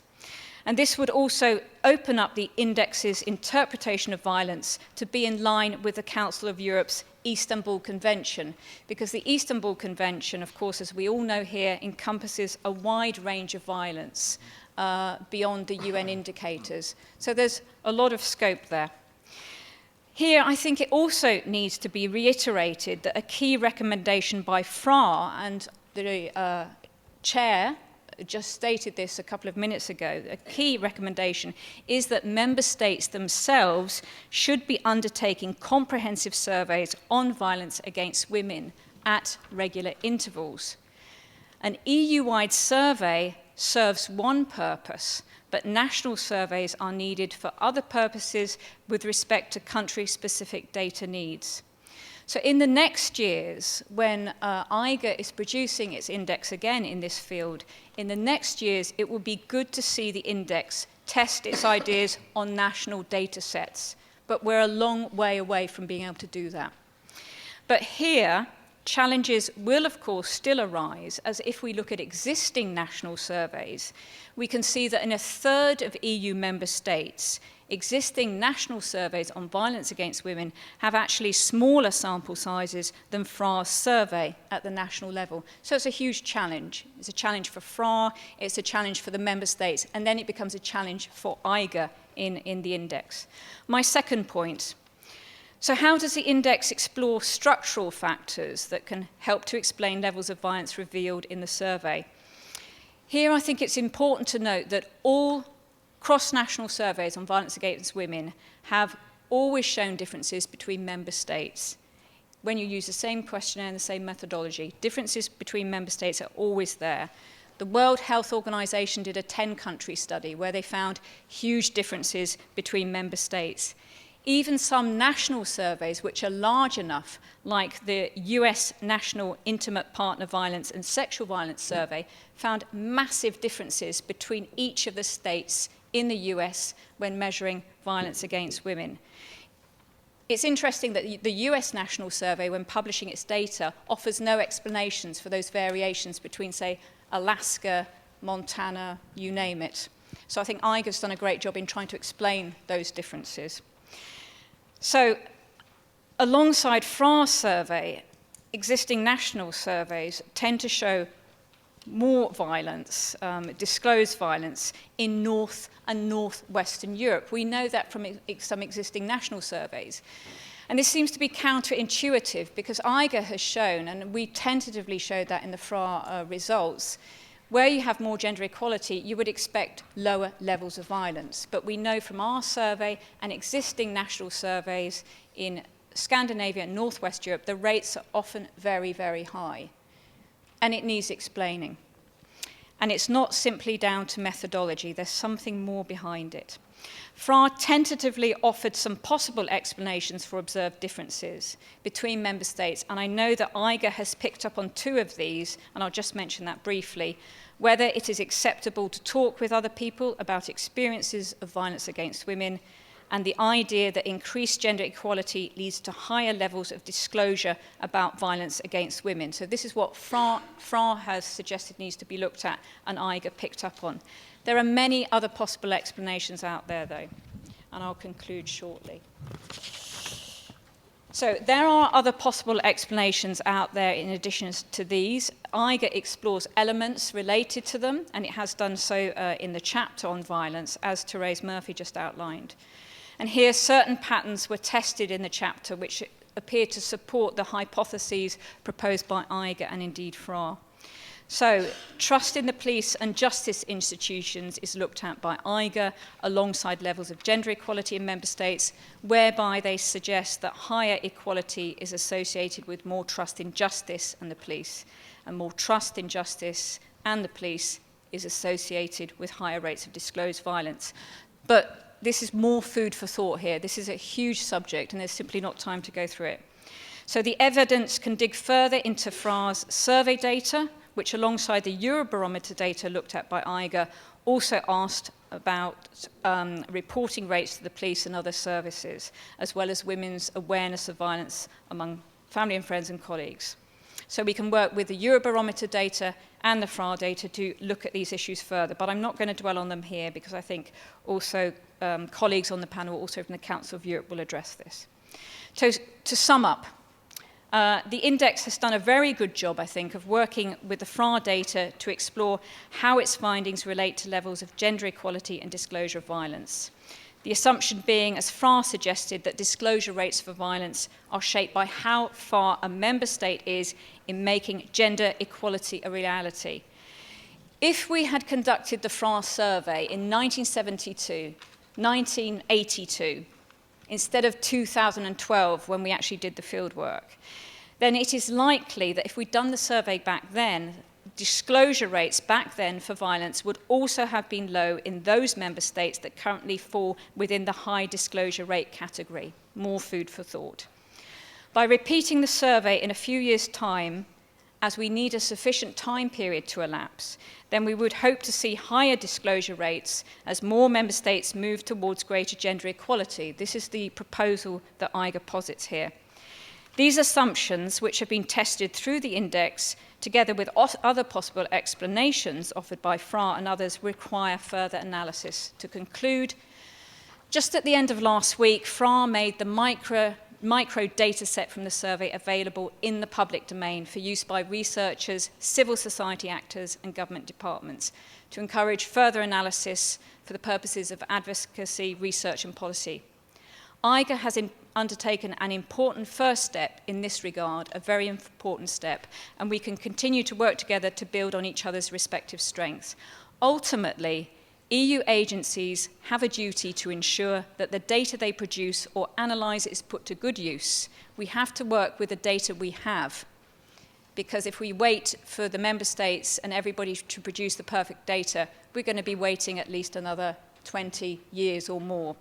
And this would also open up the index's interpretation of violence to be in line with the Council of Europe's Istanbul Convention, because the Istanbul Convention, of course, as we all know here, encompasses a wide range of violence beyond the UN indicators. So there's a lot of scope there. Here, I think it also needs to be reiterated that a key recommendation by FRA and the chair, just stated this a couple of minutes ago, a key recommendation is that member states themselves should be undertaking comprehensive surveys on violence against women at regular intervals. An EU-wide survey serves one purpose, but national surveys are needed for other purposes with respect to country-specific data needs. So in the next years, when EIGE is producing its index again in this field, in the next years it will be good to see the index test its ideas on national data sets. But we're a long way away from being able to do that. But here, challenges will of course still arise, as if we look at existing national surveys, we can see that in a third of EU member states, existing national surveys on violence against women have actually smaller sample sizes than FRA's survey at the national level. So it's a huge challenge. It's a challenge for FRA, it's a challenge for the member states, and then it becomes a challenge for EIGE in the index. My second point. So how does the index explore structural factors that can help to explain levels of violence revealed in the survey? Here I think it's important to note that all cross-national surveys on violence against women have always shown differences between member states. When you use the same questionnaire and the same methodology, differences between member states are always there. The World Health Organization did a 10-country study where they found huge differences between member states. Even some national surveys which are large enough, like the US National Intimate Partner Violence and Sexual Violence Survey, found massive differences between each of the states in the US when measuring violence against women. It's interesting that the US National Survey, when publishing its data, offers no explanations for those variations between, say, Alaska, Montana, you name it. So I think EIGE has done a great job in trying to explain those differences. So, alongside FRA's survey, existing national surveys tend to show more violence, disclosed violence, in North and Northwestern Europe. We know that from some existing national surveys. And this seems to be counterintuitive because EIGE has shown, and we tentatively showed that in the FRA results, where you have more gender equality, you would expect lower levels of violence. But we know from our survey and existing national surveys in Scandinavia and Northwest Europe, the rates are often very, very high. And it needs explaining. And it's not simply down to methodology. There's something more behind it. FRA tentatively offered some possible explanations for observed differences between member states, and I know that EIGE has picked up on two of these, and I'll just mention that briefly. Whether it is acceptable to talk with other people about experiences of violence against women, and the idea that increased gender equality leads to higher levels of disclosure about violence against women. So this is what FRA has suggested needs to be looked at, and EIGE picked up on. There are many other possible explanations out there, though, and I'll conclude shortly. So there are other possible explanations out there in addition to these. EIGE explores elements related to them, and it has done so in the chapter on violence, as Thérèse Murphy just outlined. And here certain patterns were tested in the chapter which appear to support the hypotheses proposed by EIGE and indeed FRA. So, trust in the police and justice institutions is looked at by EIGE alongside levels of gender equality in member states, whereby they suggest that higher equality is associated with more trust in justice and the police, and more trust in justice and the police is associated with higher rates of disclosed violence. But this is more food for thought here. This is a huge subject, and there's simply not time to go through it. So the evidence can dig further into FRA's survey data, which alongside the Eurobarometer data looked at by EIGE, also asked about reporting rates to the police and other services, as well as women's awareness of violence among family and friends and colleagues. So we can work with the Eurobarometer data and the FRA data to look at these issues further, but I'm not going to dwell on them here because I think also colleagues on the panel, also from the Council of Europe, will address this. So to sum up, the index has done a very good job, I think, of working with the FRA data to explore how its findings relate to levels of gender equality and disclosure of violence. The assumption being, as FRA suggested, that disclosure rates for violence are shaped by how far a member state is in making gender equality a reality. If we had conducted the FRA survey in 1972, 1982, instead of 2012 when we actually did the field work, then it is likely that if we'd done the survey back then, disclosure rates back then for violence would also have been low in those member states that currently fall within the high disclosure rate category. More food for thought. By repeating the survey in a few years' time, as we need a sufficient time period to elapse, then we would hope to see higher disclosure rates as more member states move towards greater gender equality. This is the proposal that EIGE posits here. These assumptions, which have been tested through the index, together with other possible explanations offered by FRA and others, require further analysis. To conclude, just at the end of last week, FRA made the micro data set from the survey available in the public domain for use by researchers, civil society actors, and government departments to encourage further analysis for the purposes of advocacy, research, and policy. EIGE has undertaken an important first step in this regard, a very important step, and we can continue to work together to build on each other's respective strengths. Ultimately, EU agencies have a duty to ensure that the data they produce or analyse is put to good use. We have to work with the data we have, because if we wait for the member states and everybody to produce the perfect data, we're going to be waiting at least another 20 years or more.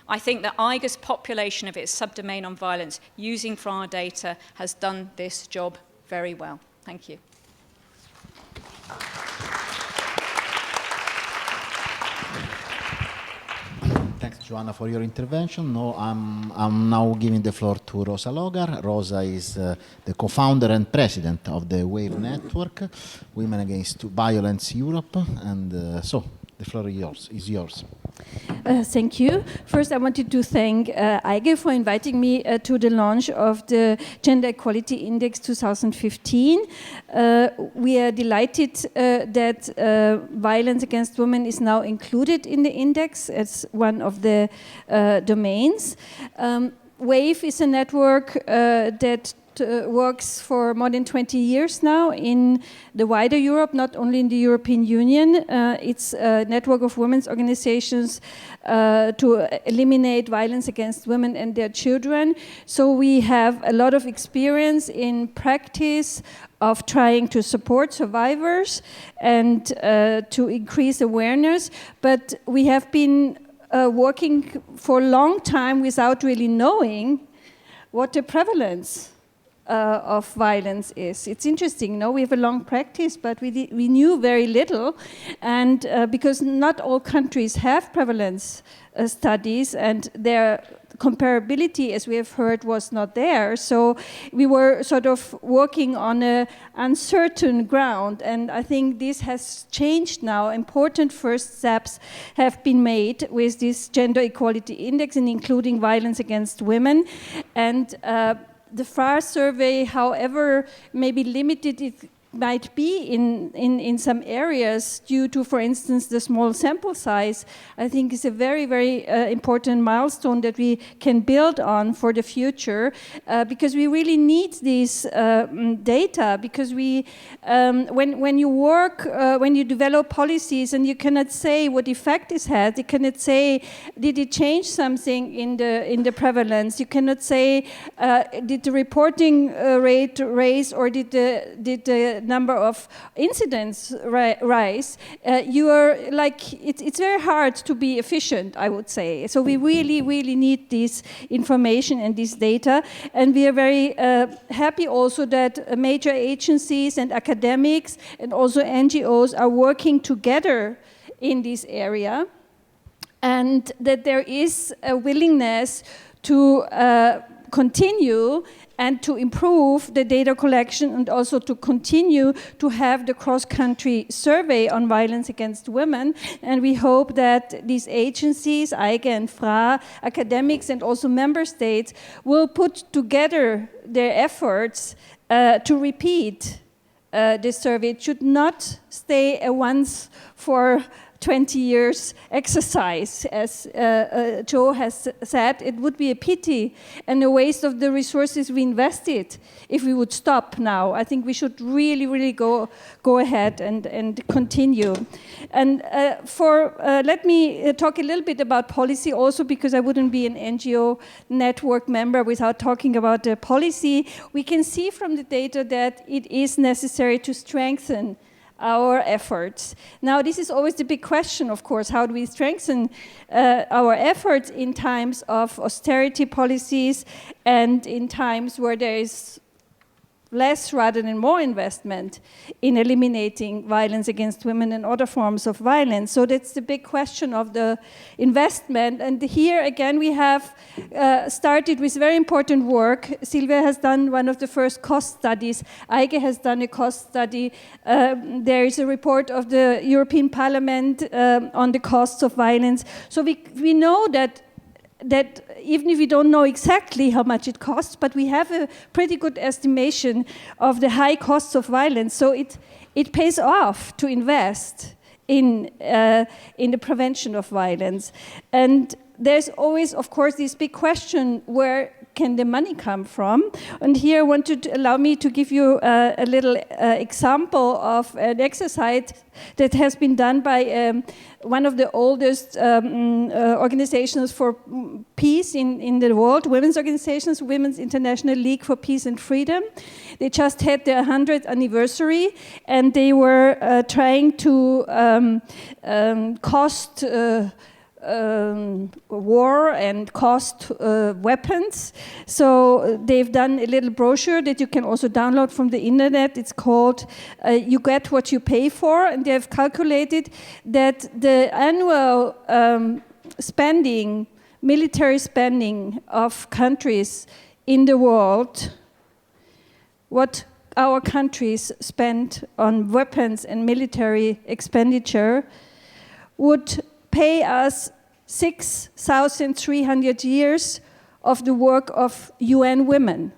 I think that EIGE's population of its subdomain on violence using FRA data has done this job very well. Thank you. Thanks, Joanna, for your intervention. No, I'm now giving the floor to Rosa Logar. Rosa is the co-founder and president of the WAVE network, Women Against Violence Europe, and so the floor is yours. Thank you. First, I wanted to thank EIGE for inviting me to the launch of the Gender Equality Index 2015. We are delighted that violence against women is now included in the index as one of the domains. WAVE is a network that works for more than 20 years now in the wider Europe, not only in the European Union. It's a network of women's organizations to eliminate violence against women and their children. So we have a lot of experience in practice of trying to support survivors and to increase awareness. But we have been working for a long time without really knowing what the prevalence of violence is. It's interesting, no? We have a long practice, but we knew very little, and because not all countries have prevalence studies, and their comparability, as we have heard, was not there. So we were sort of working on an uncertain ground, and I think this has changed now. Important first steps have been made with this Gender Equality Index, and including violence against women. And the FRA survey, however maybe limited it might be in some areas due to, for instance, the small sample size, I think is a very, very important milestone that we can build on for the future, because we really need these data, because we, when you work, when you develop policies and you cannot say what effect it had, you cannot say, did it change something in the prevalence? You cannot say, did the reporting rate raise, or did the number of incidents rise? You are like, it's very hard to be efficient, I would say. So we really, really need this information and this data. And we are very happy also that major agencies and academics and also NGOs are working together in this area, and that there is a willingness to continue and to improve the data collection, and also to continue to have the cross-country survey on violence against women. And we hope that these agencies, EIGE and FRA, academics and also member states, will put together their efforts to repeat this survey. It should not stay a once for 20 years exercise. As Joe has said, it would be a pity and a waste of the resources we invested if we would stop now. I think we should really go ahead and continue. And let me talk a little bit about policy also, because I wouldn't be an NGO network member without talking about the policy. We can see from the data that it is necessary to strengthen our efforts. Now, this is always the big question, of course. How do we strengthen our efforts in times of austerity policies and in times where there is less rather than more investment in eliminating violence against women and other forms of violence? So that's the big question of the investment. And here again we have started with very important work. Sylvia has done one of the first cost studies. EIGE has done a cost study. There is a report of the European Parliament on the costs of violence. So we know that even if we don't know exactly how much it costs, but we have a pretty good estimation of the high costs of violence. So it pays off to invest in the prevention of violence. And there's always, of course, this big question, where can the money come from? And here I want to allow me to give you a little example of an exercise that has been done by one of the oldest organizations for peace in the world, women's organizations, Women's International League for Peace and Freedom. They just had their 100th anniversary, and they were trying to cost war and cost weapons. So they've done a little brochure that you can also download from the internet. It's called You Get What You Pay For, and they have calculated that the annual spending, military spending of countries in the world, what our countries spend on weapons and military expenditure, would pay us 6,300 years of the work of UN women.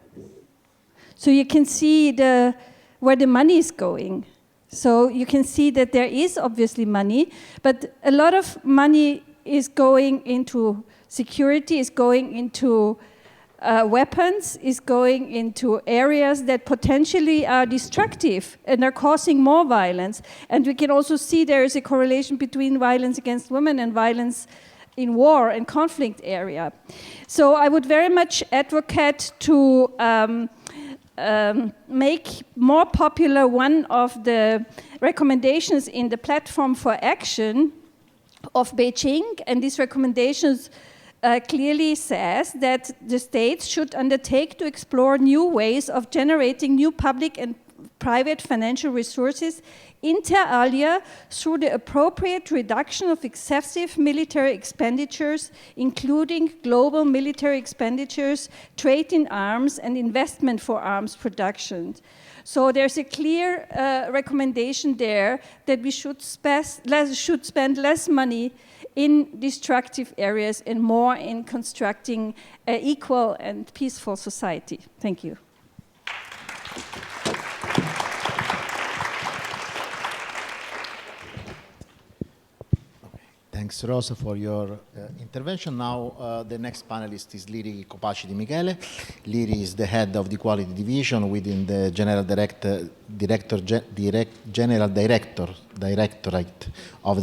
So you can see where the money is going. So you can see that there is obviously money, but a lot of money is going into security, is going into weapons, is going into areas that potentially are destructive and are causing more violence. And we can also see there is a correlation between violence against women and violence in war and conflict area. So I would very much advocate to make more popular one of the recommendations in the Platform for Action of Beijing, and these recommendations clearly says that the states should undertake to explore new ways of generating new public and private financial resources inter alia through the appropriate reduction of excessive military expenditures, including global military expenditures, trade in arms, and investment for arms production. So there's a clear recommendation there that we should spend less money in destructive areas and more in constructing an equal and peaceful society. Thank you. Thanks, Rosa, for your intervention. Now, the next panelist is Liri Kopaçi-Di Michele. Liri is the head of the Equality Division within the General Directorate of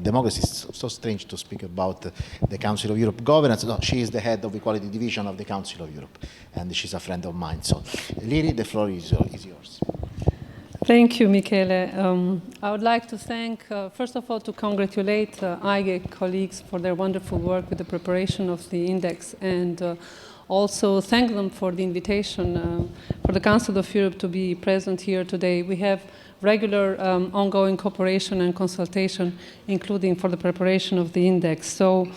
Democracy. It's so strange to speak about the Council of Europe governance. No, she is the head of Equality Division of the Council of Europe, and she's a friend of mine. So, Liri, the floor is yours. Thank you, Michele. I would like to thank, first of all, to congratulate EIGE colleagues for their wonderful work with the preparation of the index, and also thank them for the invitation for the Council of Europe to be present here today. We have regular ongoing cooperation and consultation, including for the preparation of the index. So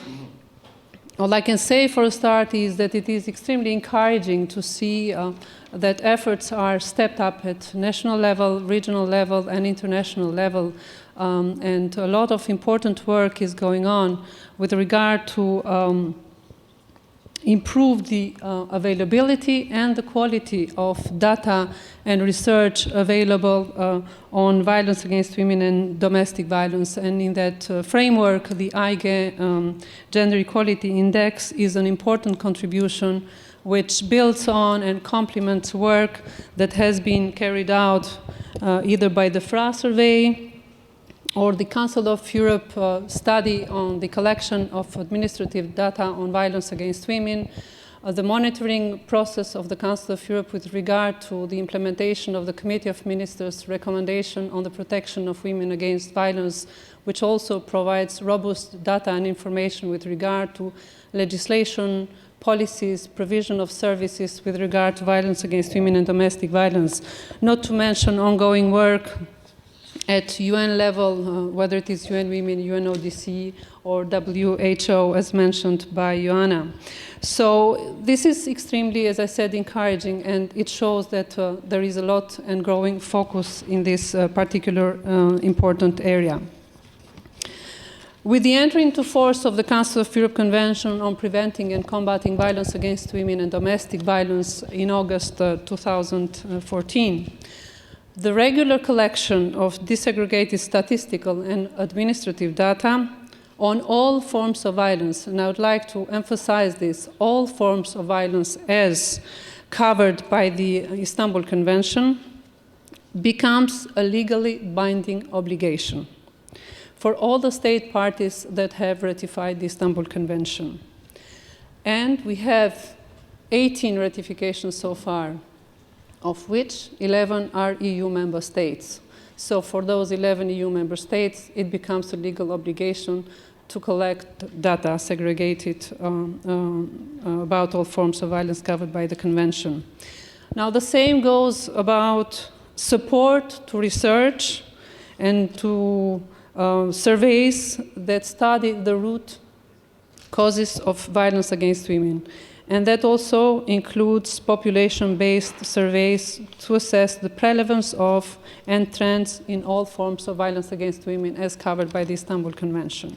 all I can say for a start is that it is extremely encouraging to see that efforts are stepped up at national level, regional level, and international level. And a lot of important work is going on with regard to improve the availability and the quality of data and research available on violence against women and domestic violence. And in that framework, the EIGE Gender Equality Index is an important contribution which builds on and complements work that has been carried out either by the FRA survey or the Council of Europe study on the collection of administrative data on violence against women, the monitoring process of the Council of Europe with regard to the implementation of the Committee of Ministers' recommendation on the protection of women against violence, which also provides robust data and information with regard to legislation, policies, provision of services with regard to violence against women and domestic violence, not to mention ongoing work at UN level, whether it is UN Women, UNODC, or WHO, as mentioned by Joanna. So this is extremely, as I said, encouraging, and it shows that there is a lot and growing focus in this particular important area. With the entry into force of the Council of Europe Convention on Preventing and Combating Violence Against Women and Domestic Violence in August 2014, the regular collection of disaggregated statistical and administrative data on all forms of violence, and I would like to emphasize this, all forms of violence as covered by the Istanbul Convention, becomes a legally binding obligation for all the state parties that have ratified the Istanbul Convention. And we have 18 ratifications so far, of which 11 are EU member states. So for those 11 EU member states, it becomes a legal obligation to collect data segregated about all forms of violence covered by the Convention. Now the same goes about support to research and to surveys that study the root causes of violence against women. And that also includes population-based surveys to assess the prevalence of and trends in all forms of violence against women as covered by the Istanbul Convention.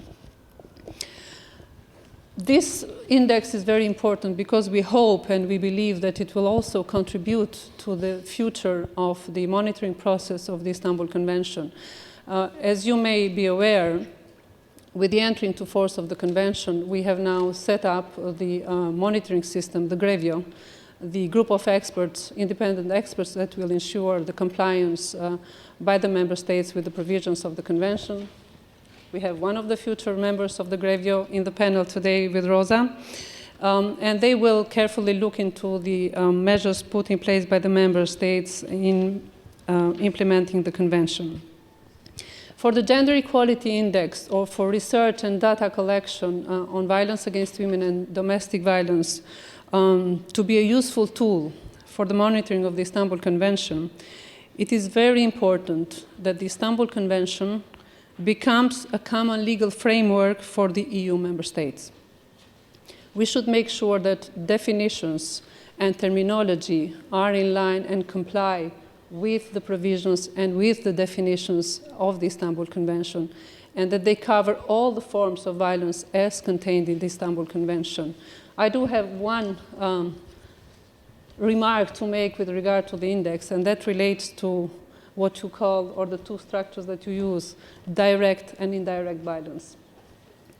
This index is very important because we hope and we believe that it will also contribute to the future of the monitoring process of the Istanbul Convention. As you may be aware, with the entry into force of the Convention, we have now set up the monitoring system, the GREVIO, the group of experts, independent experts that will ensure the compliance by the member states with the provisions of the Convention. We have one of the future members of the GREVIO in the panel today with Rosa. And they will carefully look into the measures put in place by the member states in implementing the Convention. For the Gender Equality Index, or for research and data collection on violence against women and domestic violence, to be a useful tool for the monitoring of the Istanbul Convention, it is very important that the Istanbul Convention becomes a common legal framework for the EU member states. We should make sure that definitions and terminology are in line and comply with the provisions and with the definitions of the Istanbul Convention, and that they cover all the forms of violence as contained in the Istanbul Convention. I do have one remark to make with regard to the index, and that relates to what you call, or the two structures that you use, direct and indirect violence.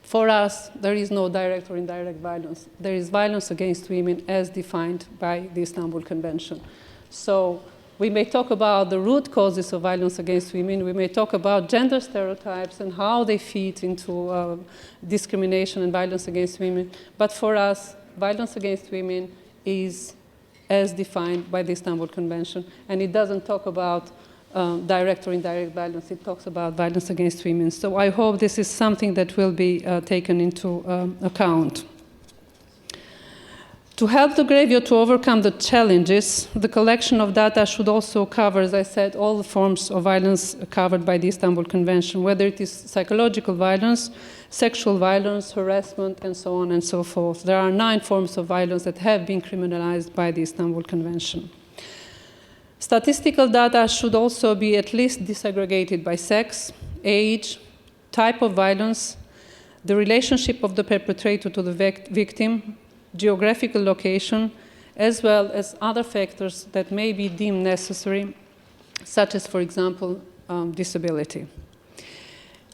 For us, there is no direct or indirect violence. There is violence against women as defined by the Istanbul Convention. So we may talk about the root causes of violence against women. We may talk about gender stereotypes and how they feed into discrimination and violence against women. But for us, violence against women is as defined by the Istanbul Convention. And it doesn't talk about direct or indirect violence. It talks about violence against women. So I hope this is something that will be taken into account. To help the GREVIO to overcome the challenges, the collection of data should also cover, as I said, all the forms of violence covered by the Istanbul Convention, whether it is psychological violence, sexual violence, harassment, and so on and so forth. There are 9 forms of violence that have been criminalized by the Istanbul Convention. Statistical data should also be at least disaggregated by sex, age, type of violence, the relationship of the perpetrator to the victim, geographical location, as well as other factors that may be deemed necessary, such as, for example, disability.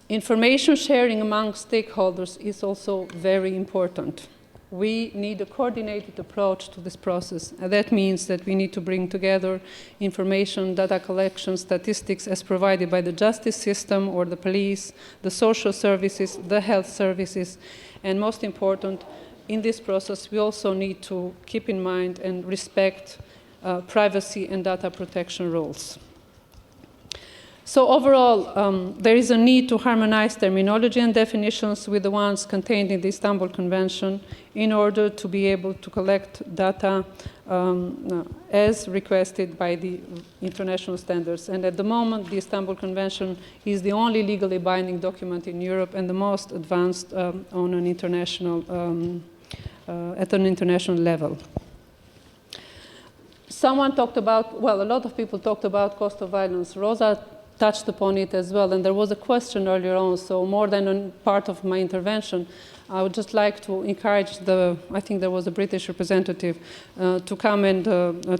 Information sharing among stakeholders is also very important. We need a coordinated approach to this process, and that means that we need to bring together information, data collection, statistics as provided by the justice system or the police, the social services, the health services, and most important, in this process, we also need to keep in mind and respect privacy and data protection rules. So overall, there is a need to harmonize terminology and definitions with the ones contained in the Istanbul Convention in order to be able to collect data as requested by the international standards. And at the moment, the Istanbul Convention is the only legally binding document in Europe and the most advanced on an international, at an international level. Someone talked about, well, a lot of people talked about cost of violence. Rosa touched upon it as well, and there was a question earlier on, so more than a part of my intervention, I would just like to encourage I think there was a British representative, to come and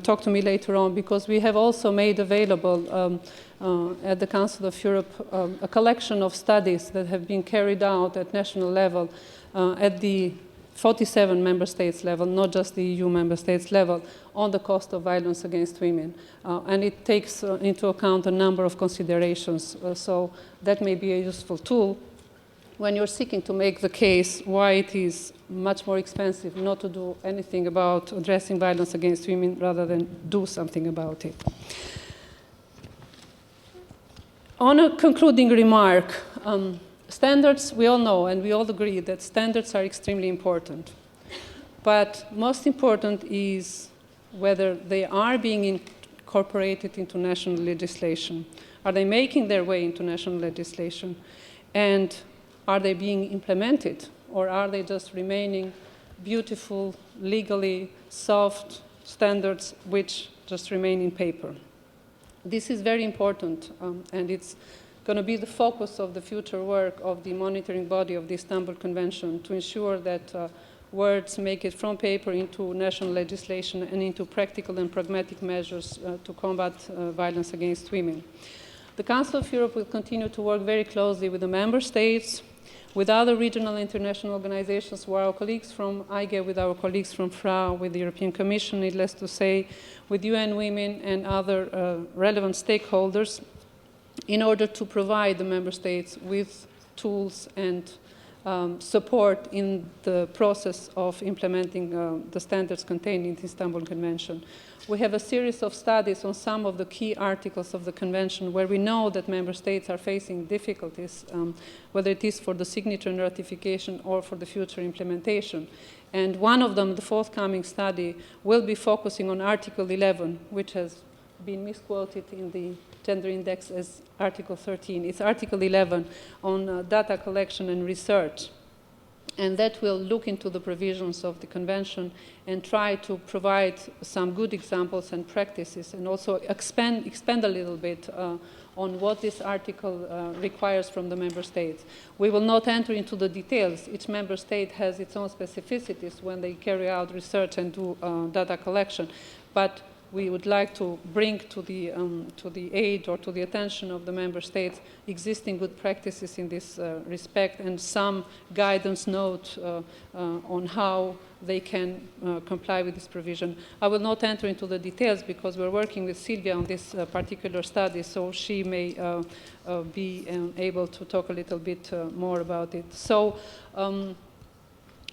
talk to me later on, because we have also made available at the Council of Europe a collection of studies that have been carried out at national level at the 47 member states level, not just the EU member states level, on the cost of violence against women. And it takes into account a number of considerations. So that may be a useful tool when you're seeking to make the case why it is much more expensive not to do anything about addressing violence against women rather than do something about it. On a concluding remark, standards, we all know and we all agree that standards are extremely important. But most important is whether they are being incorporated into national legislation. Are they making their way into national legislation? And are they being implemented? Or are they just remaining beautiful, legally soft standards which just remain in paper? This is very important, and it's going to be the focus of the future work of the monitoring body of the Istanbul Convention to ensure that words make it from paper into national legislation and into practical and pragmatic measures to combat violence against women. The Council of Europe will continue to work very closely with the member states, with other regional international organizations, with our colleagues from EIGE, with our colleagues from FRA, with the European Commission, needless to say, with UN Women and other relevant stakeholders, in order to provide the member states with tools and support in the process of implementing the standards contained in the Istanbul Convention. We have a series of studies on some of the key articles of the Convention where we know that member states are facing difficulties, whether it is for the signature and ratification or for the future implementation. And one of them, the forthcoming study, will be focusing on Article 11, which has been misquoted in the Gender Index as Article 13. It's Article 11 on data collection and research. And that will look into the provisions of the Convention and try to provide some good examples and practices, and also expand a little bit on what this article requires from the member states. We will not enter into the details. Each member state has its own specificities when they carry out research and do data collection. But we would like to bring to the aid or to the attention of the member states existing good practices in this respect, and some guidance note on how they can comply with this provision. I will not enter into the details because we're working with Sylvia on this particular study, so she may be able to talk a little bit more about it. So.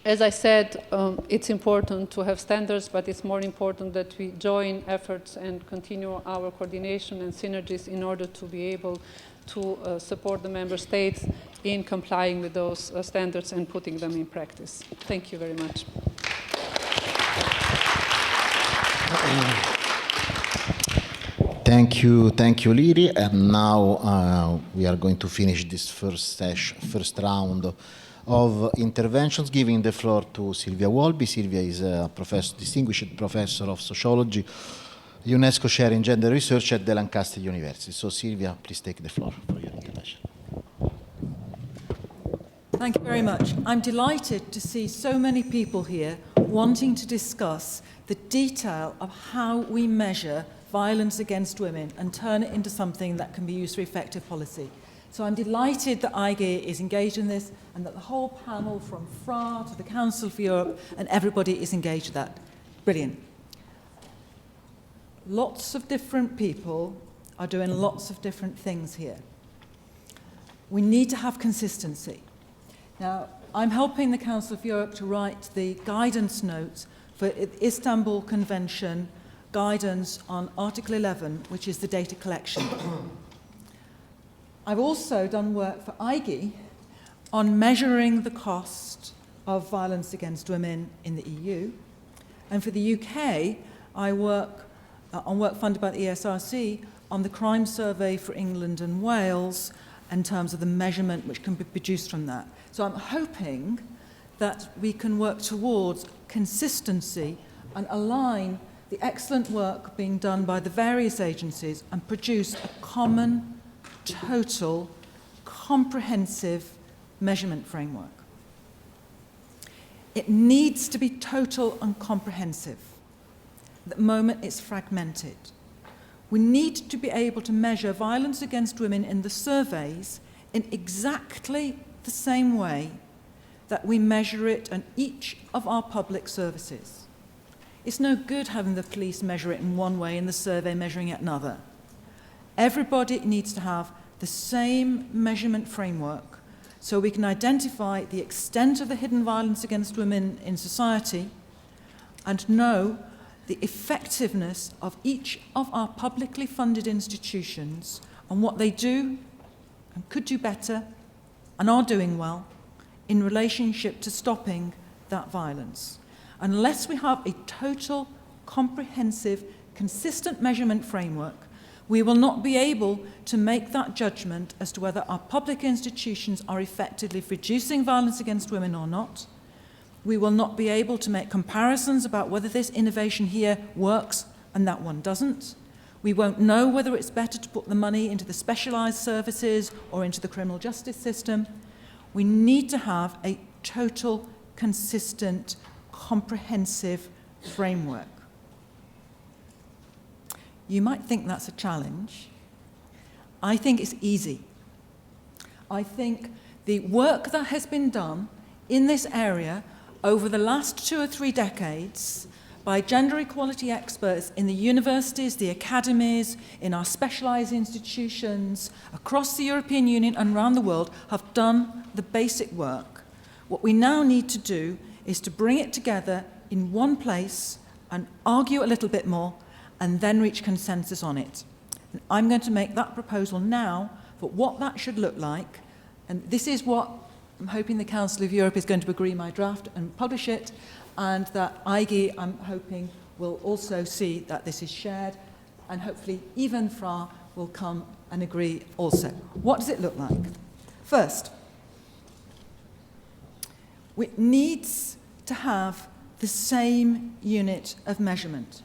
As I said, it's important to have standards, but it's more important that we join efforts and continue our coordination and synergies in order to be able to support the member states in complying with those standards and putting them in practice. Thank you very much. Thank you, Liri. And now we are going to finish this first round of interventions, giving the floor to Sylvia Walby. Sylvia is a distinguished professor of sociology, UNESCO Chair in Gender Research at the Lancaster University. So Sylvia, please take the floor for your intervention. Thank you very much. I'm delighted to see so many people here wanting to discuss the detail of how we measure violence against women and turn it into something that can be used for effective policy. So I'm delighted that EIGE is engaged in this and that the whole panel from FRA to the Council for Europe and everybody is engaged with that. Brilliant. Lots of different people are doing lots of different things here. We need to have consistency. Now, I'm helping the Council of Europe to write the guidance notes for the Istanbul Convention guidance on Article 11, which is the data collection. I've also done work for EIGE on measuring the cost of violence against women in the EU. And for the UK, I work on work funded by the ESRC on the crime survey for England and Wales in terms of the measurement which can be produced from that. So I'm hoping that we can work towards consistency and align the excellent work being done by the various agencies and produce a common, total, comprehensive measurement framework. It needs to be total and comprehensive. At the moment, it's fragmented. We need to be able to measure violence against women in the surveys in exactly the same way that we measure it in each of our public services. It's no good having the police measure it in one way and the survey measuring it another. Everybody needs to have the same measurement framework so we can identify the extent of the hidden violence against women in society and know the effectiveness of each of our publicly funded institutions and what they do and could do better and are doing well in relationship to stopping that violence. Unless we have a total, comprehensive, consistent measurement framework, we will not be able to make that judgment as to whether our public institutions are effectively reducing violence against women or not. We will not be able to make comparisons about whether this innovation here works and that one doesn't. We won't know whether it's better to put the money into the specialised services or into the criminal justice system. We need to have a total, consistent, comprehensive framework. You might think that's a challenge. I think it's easy. I think the work that has been done in this area over the last 2 or 3 decades by gender equality experts in the universities, the academies, in our specialised institutions, across the European Union and around the world have done the basic work. What we now need to do is to bring it together in one place and argue a little bit more and then reach consensus on it. And I'm going to make that proposal now for what that should look like. And this is what I'm hoping the Council of Europe is going to agree my draft and publish it, and that EIGE, I'm hoping, will also see that this is shared, and hopefully even FRA will come and agree also. What does it look like? First, it needs to have the same unit of measurement.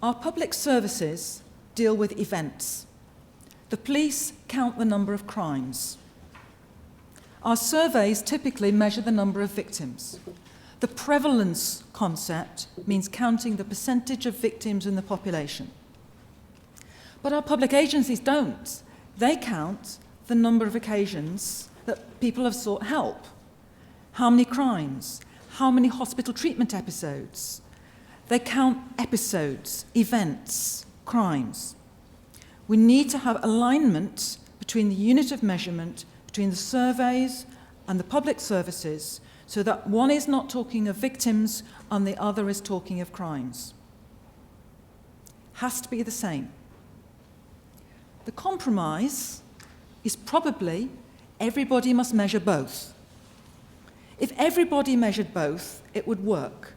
Our public services deal with events. The police count the number of crimes. Our surveys typically measure the number of victims. The prevalence concept means counting the percentage of victims in the population. But our public agencies don't. They count the number of occasions that people have sought help. How many crimes? How many hospital treatment episodes? They count episodes, events, crimes. We need to have alignment between the unit of measurement, between the surveys and the public services, so that one is not talking of victims and the other is talking of crimes. Has to be the same. The compromise is probably everybody must measure both. If everybody measured both, it would work.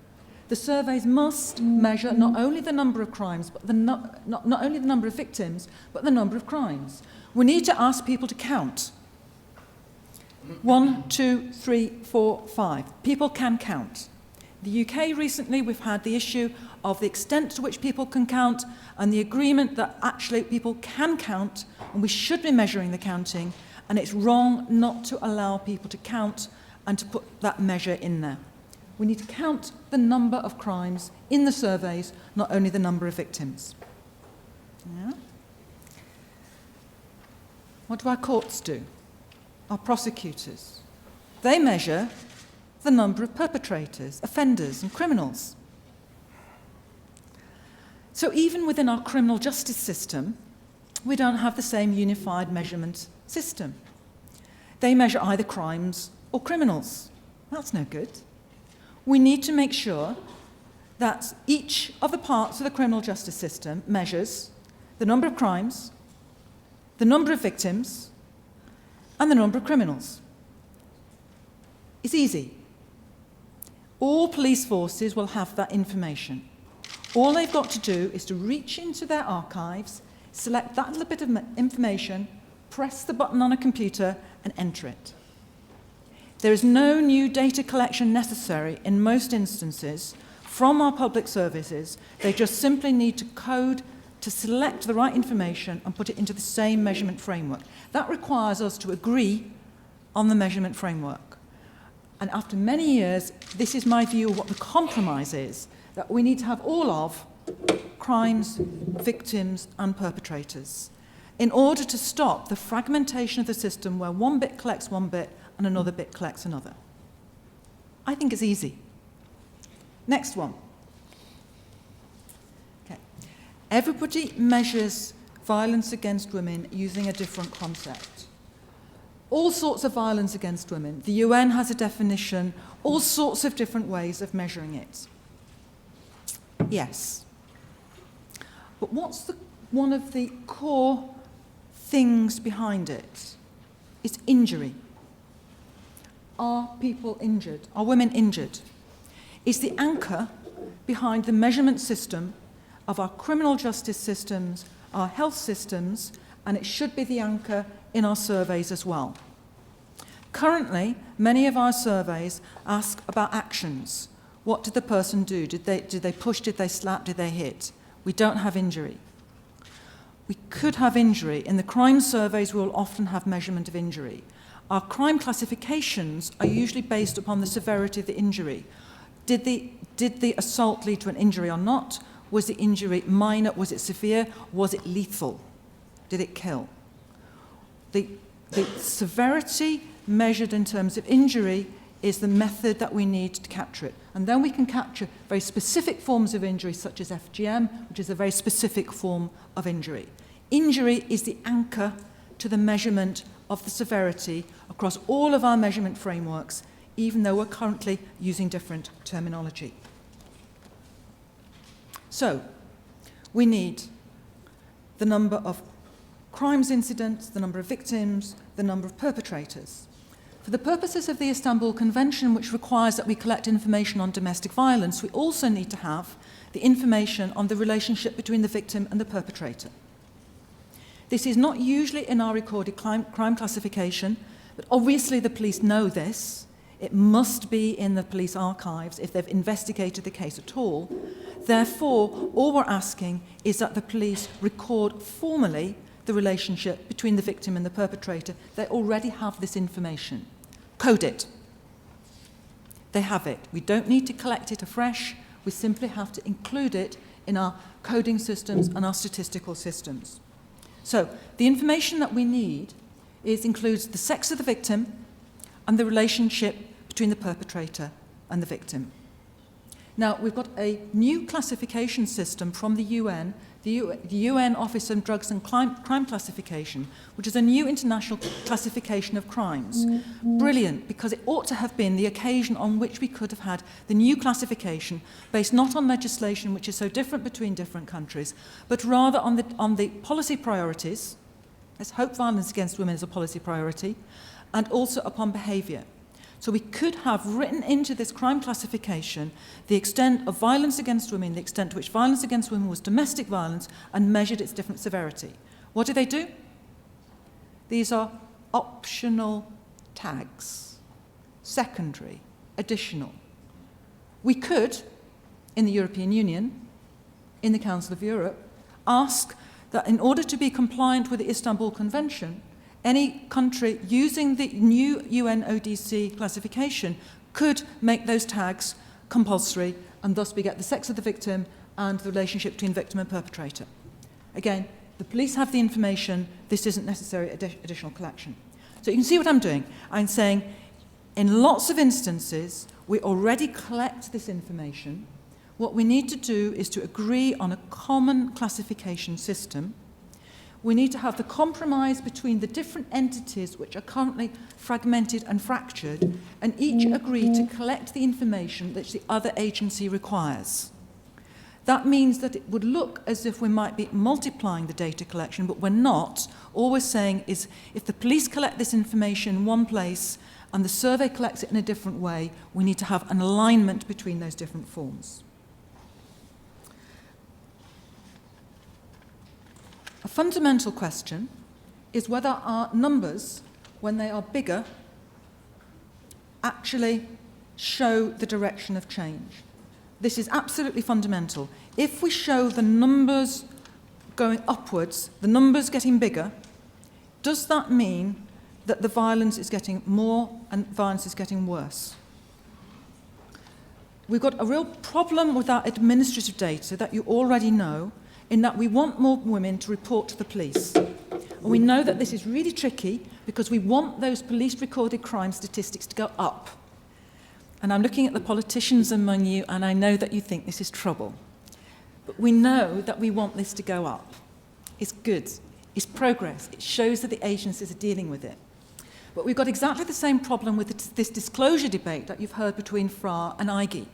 The surveys must measure not only the number of crimes, but not only the number of victims, but the number of crimes. We need to ask people to count. 1, 2, 3, 4, 5. People can count. In the UK recently, we've had the issue of the extent to which people can count and the agreement that actually people can count and we should be measuring the counting, and it's wrong not to allow people to count and to put that measure in there. We need to count the number of crimes in the surveys, not only the number of victims. Yeah? What do our courts do? Our prosecutors? They measure the number of perpetrators, offenders, and criminals. So even within our criminal justice system, we don't have the same unified measurement system. They measure either crimes or criminals. That's no good. We need to make sure that each of the parts of the criminal justice system measures the number of crimes, the number of victims, and the number of criminals. It's easy. All police forces will have that information. All they've got to do is to reach into their archives, select that little bit of information, press the button on a computer, and enter it. There is no new data collection necessary in most instances from our public services. They just simply need to code to select the right information and put it into the same measurement framework. That requires us to agree on the measurement framework. And after many years, this is my view of what the compromise is, that we need to have all of crimes, victims, and perpetrators in order to stop the fragmentation of the system where one bit collects one bit and another bit collects another. I think it's easy. Next one. Okay. Everybody measures violence against women using a different concept. All sorts of violence against women. The UN has a definition, all sorts of different ways of measuring it. Yes. But what's one of the core things behind it? It's injury. Are people injured? Are women injured? It's the anchor behind the measurement system of our criminal justice systems, our health systems, and it should be the anchor in our surveys as well. Currently, many of our surveys ask about actions. What did the person do? Did they push? Did they slap? Did they hit? We don't have injury. We could have injury. In the crime surveys, we will often have measurement of injury. Our crime classifications are usually based upon the severity of the injury. Did the assault lead to an injury or not? Was the injury minor? Was it severe? Was it lethal? Did it kill? The severity measured in terms of injury is the method that we need to capture it. And then we can capture very specific forms of injury, such as FGM, which is a very specific form of injury. Injury is the anchor to the measurement of the severity across all of our measurement frameworks, even though we're currently using different terminology. So, we need the number of crimes incidents, the number of victims, the number of perpetrators. For the purposes of the Istanbul Convention, which requires that we collect information on domestic violence, we also need to have the information on the relationship between the victim and the perpetrator. This is not usually in our recorded crime classification, but obviously the police know this. It must be in the police archives if they've investigated the case at all. Therefore, all we're asking is that the police record formally the relationship between the victim and the perpetrator. They already have this information. Code it. They have it. We don't need to collect it afresh. We simply have to include it in our coding systems and our statistical systems. So the information that we need includes the sex of the victim and the relationship between the perpetrator and the victim. Now, we've got a new classification system from the UN, the UN Office on Drugs and Crime Classification, which is a new international classification of crimes. Brilliant, because it ought to have been the occasion on which we could have had the new classification based not on legislation which is so different between different countries, but rather on the policy priorities. Let's hope violence against women is a policy priority, and also upon behaviour. So we could have written into this crime classification the extent of violence against women, the extent to which violence against women was domestic violence, and measured its different severity. What do they do? These are optional tags, secondary, additional. We could, in the European Union, in the Council of Europe, ask that in order to be compliant with the Istanbul Convention, any country using the new UNODC classification could make those tags compulsory, and thus we get the sex of the victim and the relationship between victim and perpetrator. Again, the police have the information, this isn't necessary additional collection. So you can see what I'm doing. I'm saying in lots of instances, we already collect this information. What we need to do is to agree on a common classification system. We need to have the compromise between the different entities which are currently fragmented and fractured, and each agree to collect the information that the other agency requires. That means that it would look as if we might be multiplying the data collection, but we're not. All we're saying is if the police collect this information in one place and the survey collects it in a different way, we need to have an alignment between those different forms. A fundamental question is whether our numbers, when they are bigger, actually show the direction of change. This is absolutely fundamental. If we show the numbers going upwards, the numbers getting bigger, does that mean that the violence is getting more and violence is getting worse? We've got a real problem with our administrative data that you already know, in that we want more women to report to the police. And we know that this is really tricky because we want those police-recorded crime statistics to go up. And I'm looking at the politicians among you, and I know that you think this is trouble. But we know that we want this to go up. It's good. It's progress. It shows that the agencies are dealing with it. But we've got exactly the same problem with this disclosure debate that you've heard between FRA and EIGE.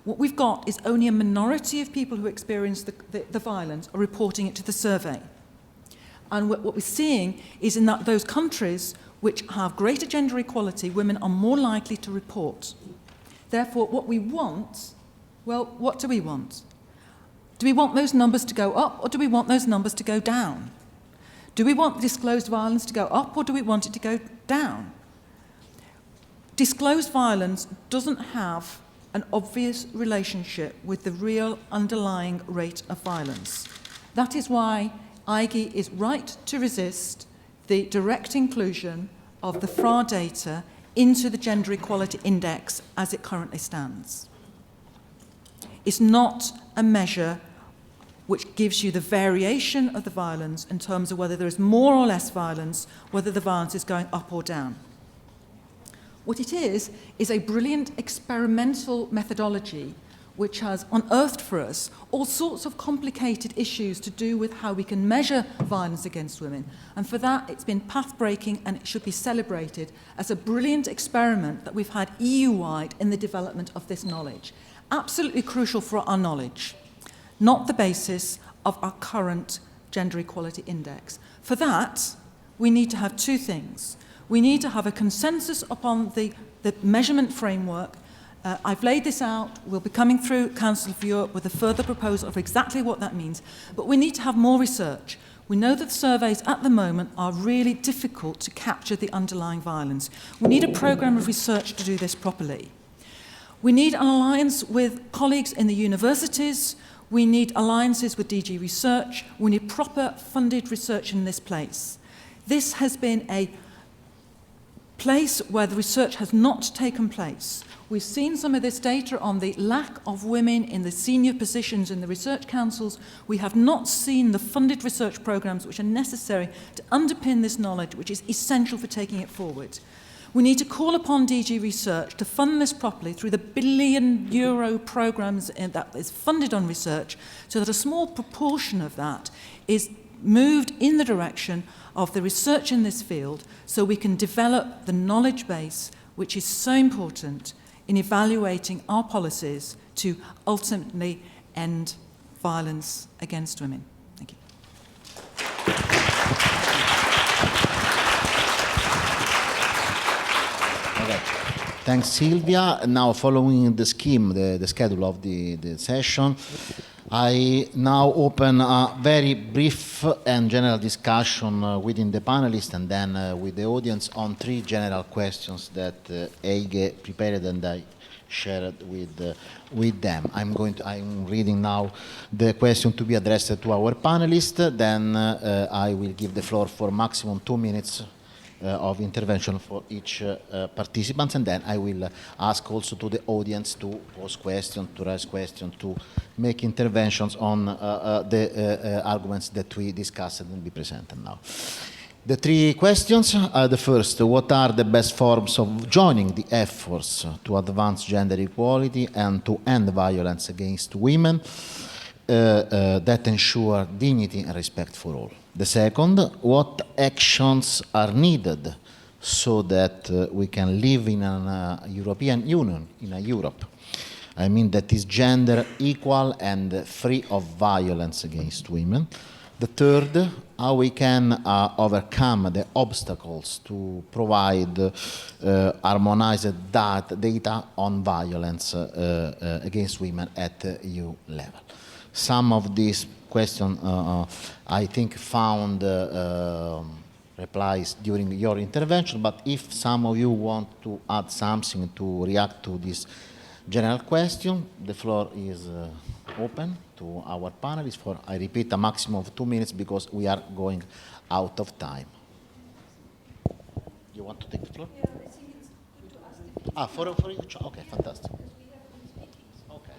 What we've got is only a minority of people who experience the violence are reporting it to the survey. And what we're seeing is in that those countries which have greater gender equality, women are more likely to report. Therefore, what we want, well, what do we want? Do we want those numbers to go up, or do we want those numbers to go down? Do we want disclosed violence to go up, or do we want it to go down? Disclosed violence doesn't have an obvious relationship with the real underlying rate of violence. That is why EIGE is right to resist the direct inclusion of the FRA data into the Gender Equality Index as it currently stands. It's not a measure which gives you the variation of the violence in terms of whether there is more or less violence, whether the violence is going up or down. What it is a brilliant experimental methodology which has unearthed for us all sorts of complicated issues to do with how we can measure violence against women. And for that, it's been path-breaking, and it should be celebrated as a brilliant experiment that we've had EU-wide in the development of this knowledge. Absolutely crucial for our knowledge, not the basis of our current Gender Equality Index. For that, we need to have two things. We need to have a consensus upon the measurement framework. I've laid this out. We'll be coming through Council of Europe with a further proposal of exactly what that means. But we need to have more research. We know that surveys at the moment are really difficult to capture the underlying violence. We need a programme of research to do this properly. We need an alliance with colleagues in the universities. We need alliances with DG Research. We need proper funded research in this place. This has been a place where the research has not taken place. We've seen some of this data on the lack of women in the senior positions in the research councils. We have not seen the funded research programmes which are necessary to underpin this knowledge, which is essential for taking it forward. We need to call upon DG Research to fund this properly through the billion-euro programmes that is funded on research, so that a small proportion of that is moved in the direction of the research in this field, so we can develop the knowledge base, which is so important in evaluating our policies to ultimately end violence against women. Thank you. Okay. Thanks, Sylvia. Now, following the scheme, the schedule of the session, I now open a very brief and general discussion within the panelists and then with the audience on three general questions that EIGE prepared and I shared with them. I'm reading now the question to be addressed to our panelists. Then I will give the floor for maximum 2 minutes of intervention for each participant, and then I will ask also to the audience to pose questions, to raise questions, to make interventions on the arguments that we discussed and be presented now. The three questions are the first: what are the best forms of joining the efforts to advance gender equality and to end violence against women that ensure dignity and respect for all? The second, what actions are needed so that we can live in a European Union, in a Europe, I mean, that is gender equal and free of violence against women? The third, how we can overcome the obstacles to provide harmonized data on violence against women at EU level. Some of these questions, I think, found replies during your intervention, but if some of you want to add something to react to this general question, the floor is open to our panelists for, I repeat, a maximum of 2 minutes because we are going out of time. You want to take the floor? Yeah, I think it's good to ask the for each. Okay, fantastic. Okay.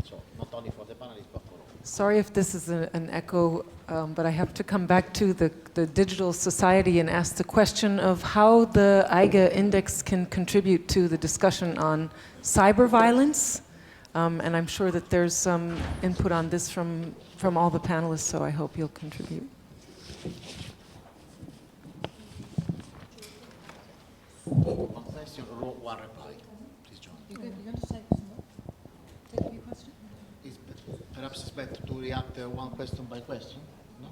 So not only for the panelists, but for all. Sorry if this is an echo, but I have to come back to the digital society and ask the question of how the EIGE index can contribute to the discussion on cyber violence. And I'm sure that there's some input on this from all the panelists, so I hope you'll contribute. One question, one reply. Please, John. You're going to say some more? Take your question? Perhaps it's better to react one question by question. No?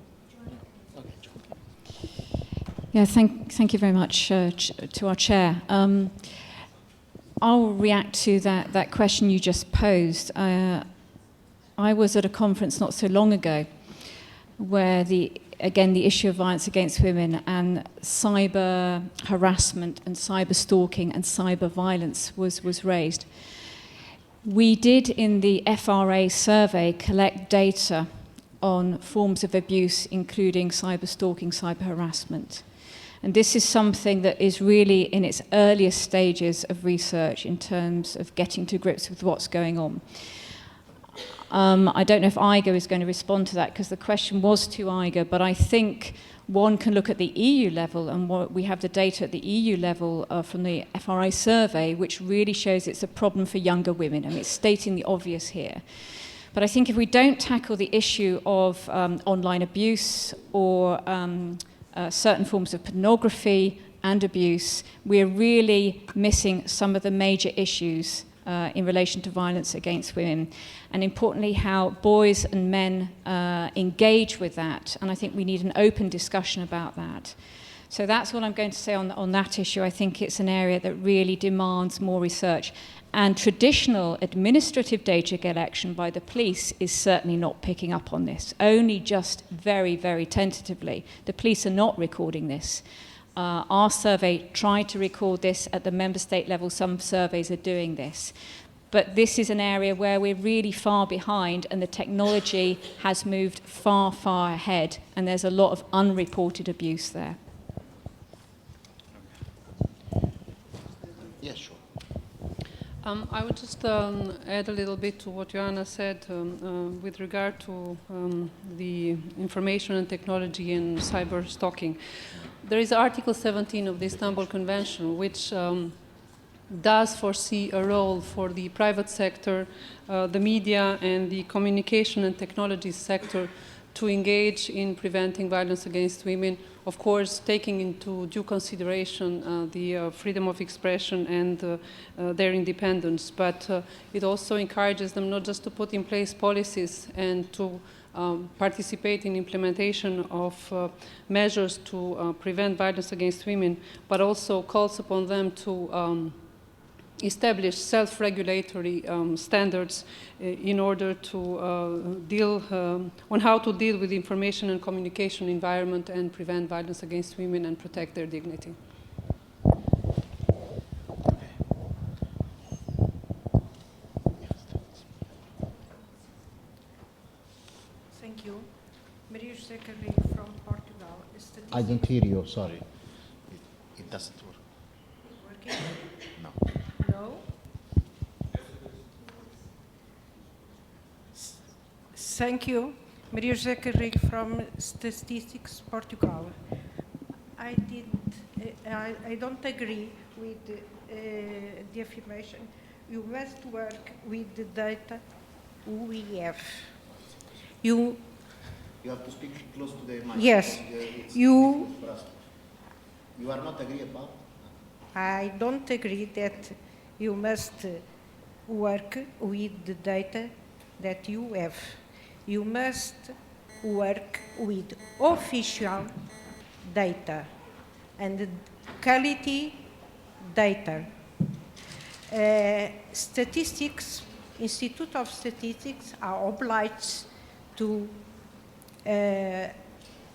Yeah. Okay, John. Yeah, thank you very much to our chair. I'll react to that question you just posed. I was at a conference not so long ago where the issue of violence against women and cyber harassment and cyber stalking and cyber violence was raised. We did, in the FRA survey, collect data on forms of abuse, including cyber stalking, cyber harassment. And this is something that is really in its earliest stages of research in terms of getting to grips with what's going on. I don't know if EIGE is going to respond to that because the question was to EIGE, but I think one can look at the EU level, and we have the data at the EU level from the FRA survey, which really shows it's a problem for younger women. I mean, it's stating the obvious here. But I think if we don't tackle the issue of online abuse or certain forms of pornography and abuse, we're really missing some of the major issues in relation to violence against women, and importantly how boys and men engage with that, and I think we need an open discussion about that. So that's what I'm going to say on that issue. I think it's an area that really demands more research, and traditional administrative data collection by the police is certainly not picking up on this, only just very, very tentatively. The police are not recording this. Our survey tried to record this at the member state level. Some surveys are doing this. But this is an area where we're really far behind, and the technology has moved far, far ahead, and there's a lot of unreported abuse there. Yes, sure. I would just add a little bit to what Joanna said with regard to the information and technology and cyber stalking. There is Article 17 of the Istanbul Convention, which does foresee a role for the private sector, the media, and the communication and technology sector to engage in preventing violence against women, of course, taking into due consideration the freedom of expression and their independence. But it also encourages them not just to put in place policies and to participate in implementation of measures to prevent violence against women, but also calls upon them to establish self-regulatory standards in order to deal on how to deal with the information and communication environment and prevent violence against women and protect their dignity. Thank you. Maria José Carrillo from Portugal. I don't hear you, sorry. It doesn't work. Working? No. No? Thank you. Maria José Carrego from Statistics, Portugal. I don't agree with the affirmation. You must work with the data we have. You have to speak close to the mic. Yes. You are not agree about? I don't agree that you must work with the data that you have. You must work with official data and quality data. Statistics, Institute of Statistics are obliged to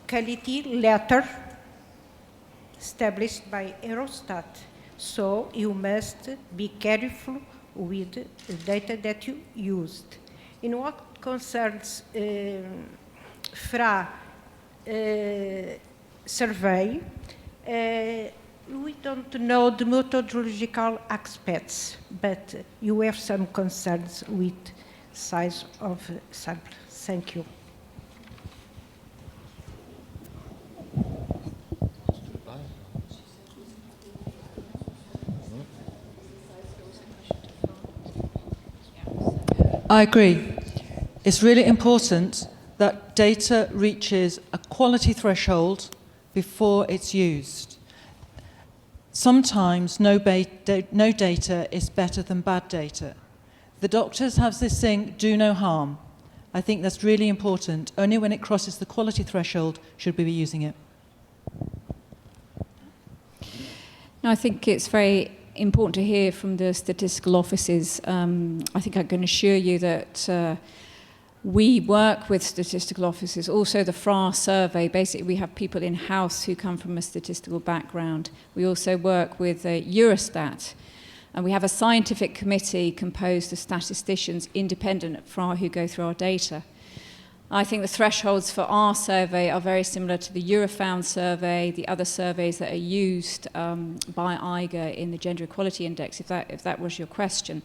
quality letter established by Eurostat. So you must be careful with the data that you used. In what concerns FRA survey, we don't know the methodological aspects, but you have some concerns with size of sample. Thank you. I agree. It's really important that data reaches a quality threshold before it's used. Sometimes no data is better than bad data. The doctors have this saying, do no harm. I think that's really important. Only when it crosses the quality threshold should we be using it. No, I think it's very important to hear from the statistical offices. I think I can assure you that we work with statistical offices. Also the FRA survey, basically we have people in-house who come from a statistical background. We also work with Eurostat, and we have a scientific committee composed of statisticians independent at FRA who go through our data. I think the thresholds for our survey are very similar to the Eurofound survey, the other surveys that are used by EIGE in the Gender Equality Index, if that was your question.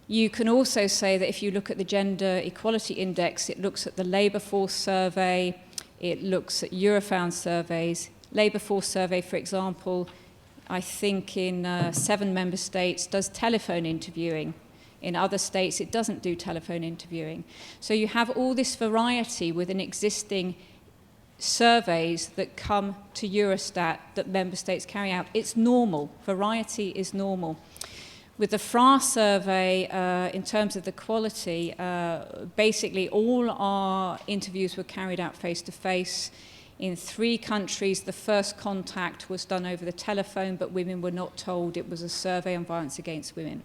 You can also say that if you look at the Gender Equality Index, it looks at the labour force survey, it looks at Eurofound surveys. Labour force survey, for example, I think in 7 member states does telephone interviewing. In other states, it doesn't do telephone interviewing. So you have all this variety within existing surveys that come to Eurostat that member states carry out. It's normal. Variety is normal. With the FRA survey, in terms of the quality, basically all our interviews were carried out face-to-face. In 3 countries, the first contact was done over the telephone, but women were not told it was a survey on violence against women.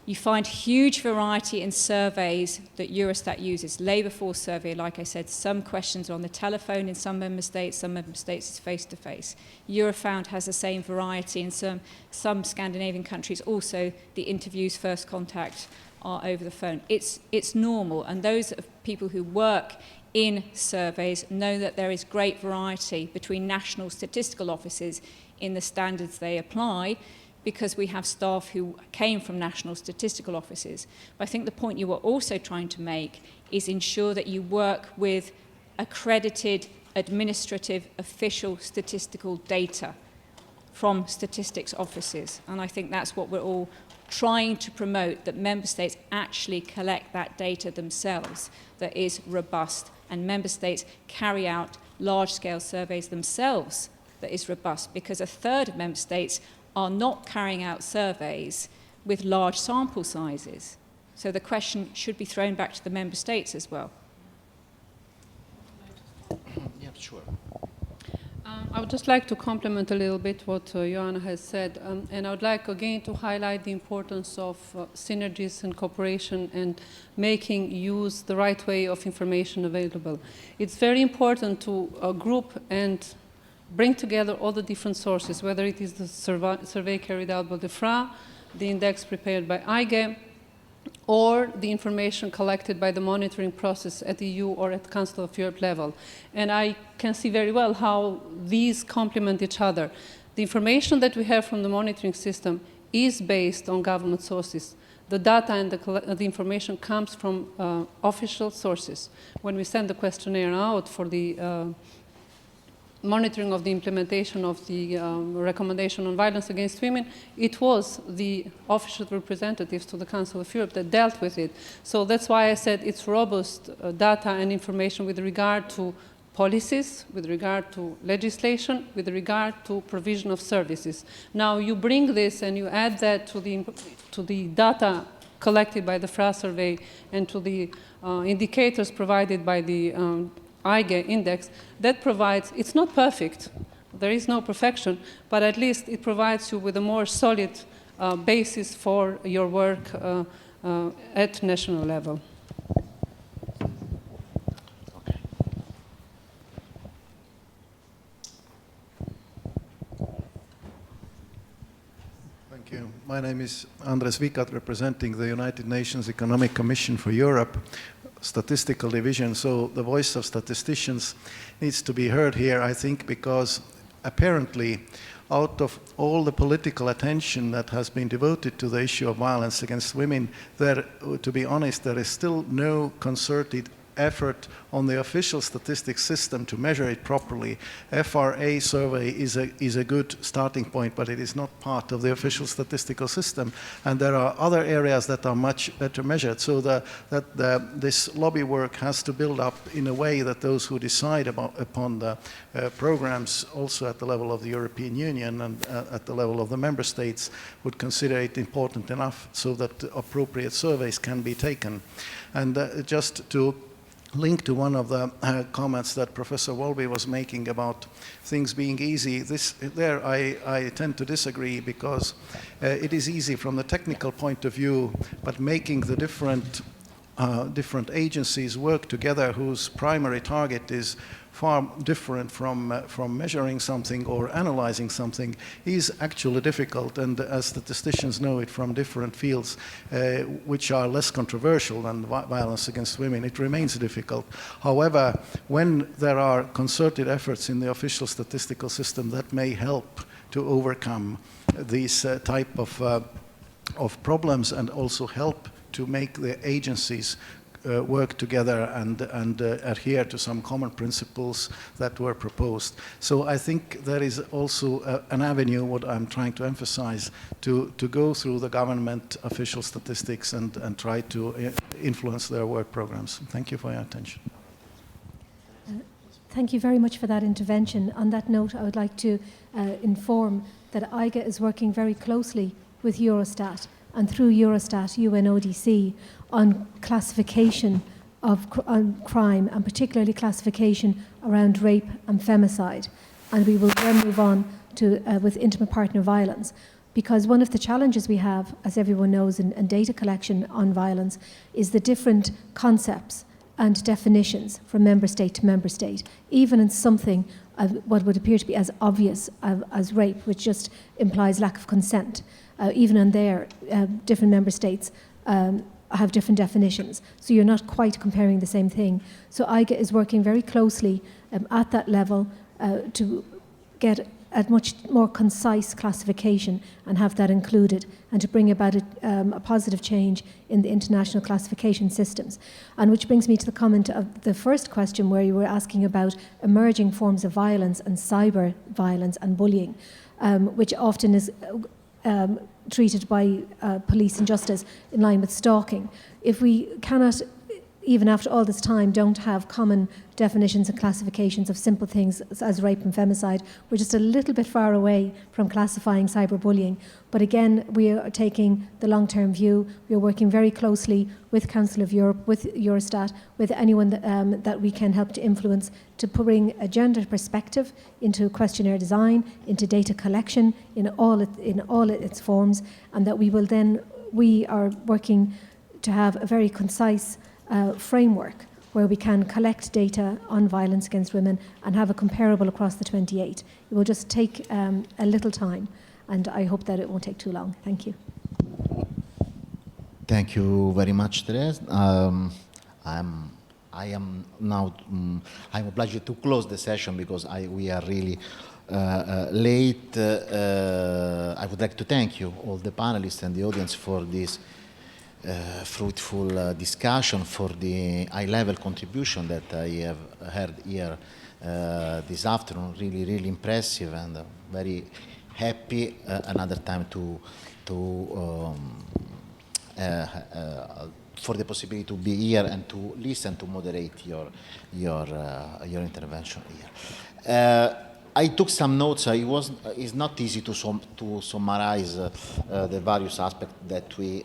You find huge variety in surveys that Eurostat uses. Labour force survey, like I said, some questions are on the telephone in some member states it's face-to-face. Eurofound has the same variety in some Scandinavian countries. Also, the interviews, first contact are over the phone. It's normal, and those people who work in surveys know that there is great variety between national statistical offices in the standards they apply, because we have staff who came from national statistical offices. But I think the point you were also trying to make is ensure that you work with accredited, administrative, official statistical data from statistics offices. And I think that's what we're all trying to promote, that member states actually collect that data themselves that is robust, and member states carry out large-scale surveys themselves that is robust, because 1/3 of member states are not carrying out surveys with large sample sizes. So the question should be thrown back to the member states as well. Yeah, sure. I would just like to complement a little bit what Joanna has said, and I would like again to highlight the importance of synergies and cooperation and making use the right way of information available. It's very important to group and bring together all the different sources, whether it is the survey carried out by the FRA, the index prepared by EIGE, or the information collected by the monitoring process at EU or at Council of Europe level. And I can see very well how these complement each other. The information that we have from the monitoring system is based on government sources. The data and the information comes from official sources. When we send the questionnaire out for the monitoring of the implementation of the recommendation on violence against women, it was the official representatives to the Council of Europe that dealt with it. So that's why I said it's robust data and information with regard to policies, with regard to legislation, with regard to provision of services. Now you bring this and you add that to the data collected by the FRA survey and to the indicators provided by the EIGE index, that provides, it's not perfect, there is no perfection, but at least it provides you with a more solid basis for your work at national level. Thank you. My name is Andres Vikat, representing the United Nations Economic Commission for Europe, Statistical Division. So the voice of statisticians needs to be heard here, I think, because apparently out of all the political attention that has been devoted to the issue of violence against women, there, to be honest, there is still no concerted effort on the official statistics system to measure it properly. FRA survey is a good starting point, but it is not part of the official statistical system. And there are other areas that are much better measured. So this lobby work has to build up in a way that those who decide upon the programs, also at the level of the European Union and at the level of the member states, would consider it important enough so that appropriate surveys can be taken. And just to link to one of the comments that Professor Walby was making about things being easy, I tend to disagree, because it is easy from the technical point of view, but making the different agencies work together whose primary target is far different from measuring something or analyzing something is actually difficult. And as statisticians know it from different fields which are less controversial than violence against women, it remains difficult. However, when there are concerted efforts in the official statistical system that may help to overcome these type of problems and also help to make the agencies work together and adhere to some common principles that were proposed. So I think there is also an avenue, what I'm trying to emphasize, to go through the government official statistics and try to influence their work programs. Thank you for your attention. Thank you very much for that intervention. On that note, I would like to inform that EIGE is working very closely with Eurostat and through Eurostat UNODC on classification of crime, and particularly classification around rape and femicide. And we will then move on to with intimate partner violence, because one of the challenges we have, as everyone knows, in data collection on violence is the different concepts and definitions from member state to member state, even in something what would appear to be as obvious as rape, which just implies lack of consent. Even in there, different member states have different definitions. So you're not quite comparing the same thing. So EIGE is working very closely at that level to get a much more concise classification and have that included, and to bring about a positive change in the international classification systems. And which brings me to the comment of the first question, where you were asking about emerging forms of violence and cyber violence and bullying, which often is treated by police and justice in line with stalking. If we cannot, even after all this time, don't have common definitions and classifications of simple things as rape and femicide, we're just a little bit far away from classifying cyberbullying. But again, we are taking the long-term view. We are working very closely with Council of Europe, with Eurostat, with anyone that we can help to influence, to bring a gender perspective into questionnaire design, into data collection in all its forms, and that we are working to have a very concise framework where we can collect data on violence against women and have a comparable across the 28. It will just take a little time, and I hope that it won't take too long. Thank you. Thank you very much, Thérèse. I am now, I'm obliged to close the session because we are really late. I would like to thank you, all the panelists and the audience, for this fruitful discussion, for the high-level contribution that I have heard here this afternoon. Really, really impressive, and very happy another time for the possibility to be here and to listen, to moderate your intervention here. I took some notes. It's not easy to summarize the various aspects that we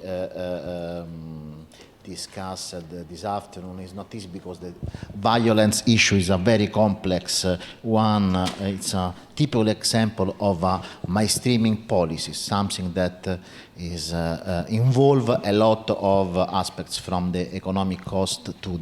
discussed this afternoon. It's not easy because the violence issue is a very complex one. It's a typical example of a mainstreaming policy, something that is involve a lot of aspects, from the economic cost to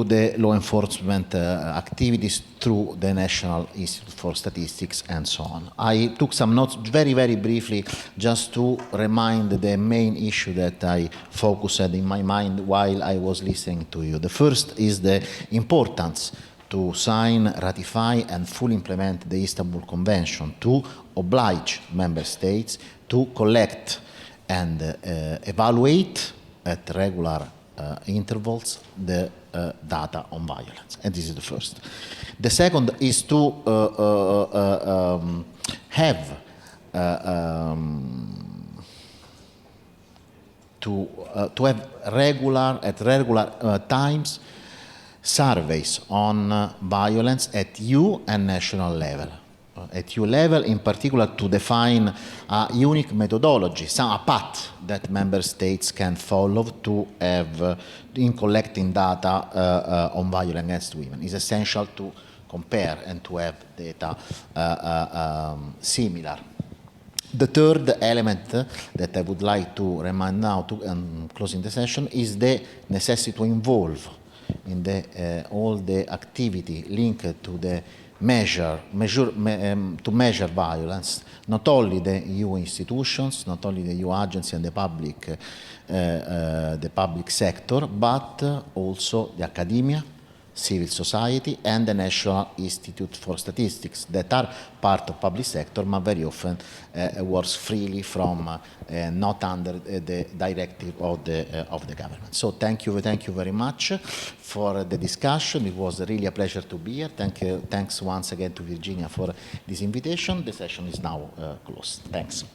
the law enforcement activities, through the National Institute for Statistics and so on. I took some notes very, very briefly just to remind the main issue that I focused in my mind while I was listening to you. The first is the importance to sign, ratify, and fully implement the Istanbul Convention, to oblige member states to collect and evaluate at regular intervals the data on violence, and this is the first. The second is to have regular times surveys on violence at EU and national level. At EU level, in particular, to define a unique methodology, a path that member states can follow to have, in collecting data on violence against women. It's essential to compare and to have data similar. The third element that I would like to remind now, closing the session, is the necessity to involve in all the activity linked to the to measure violence, not only the EU institutions, not only the EU agency and the public sector, but also the academia, civil society, and the National Institute for Statistics, that are part of public sector, but very often works freely from, not under the directive of the government. So thank you very much for the discussion. It was really a pleasure to be here. Thanks once again to Virginia for this invitation. The session is now closed. Thanks.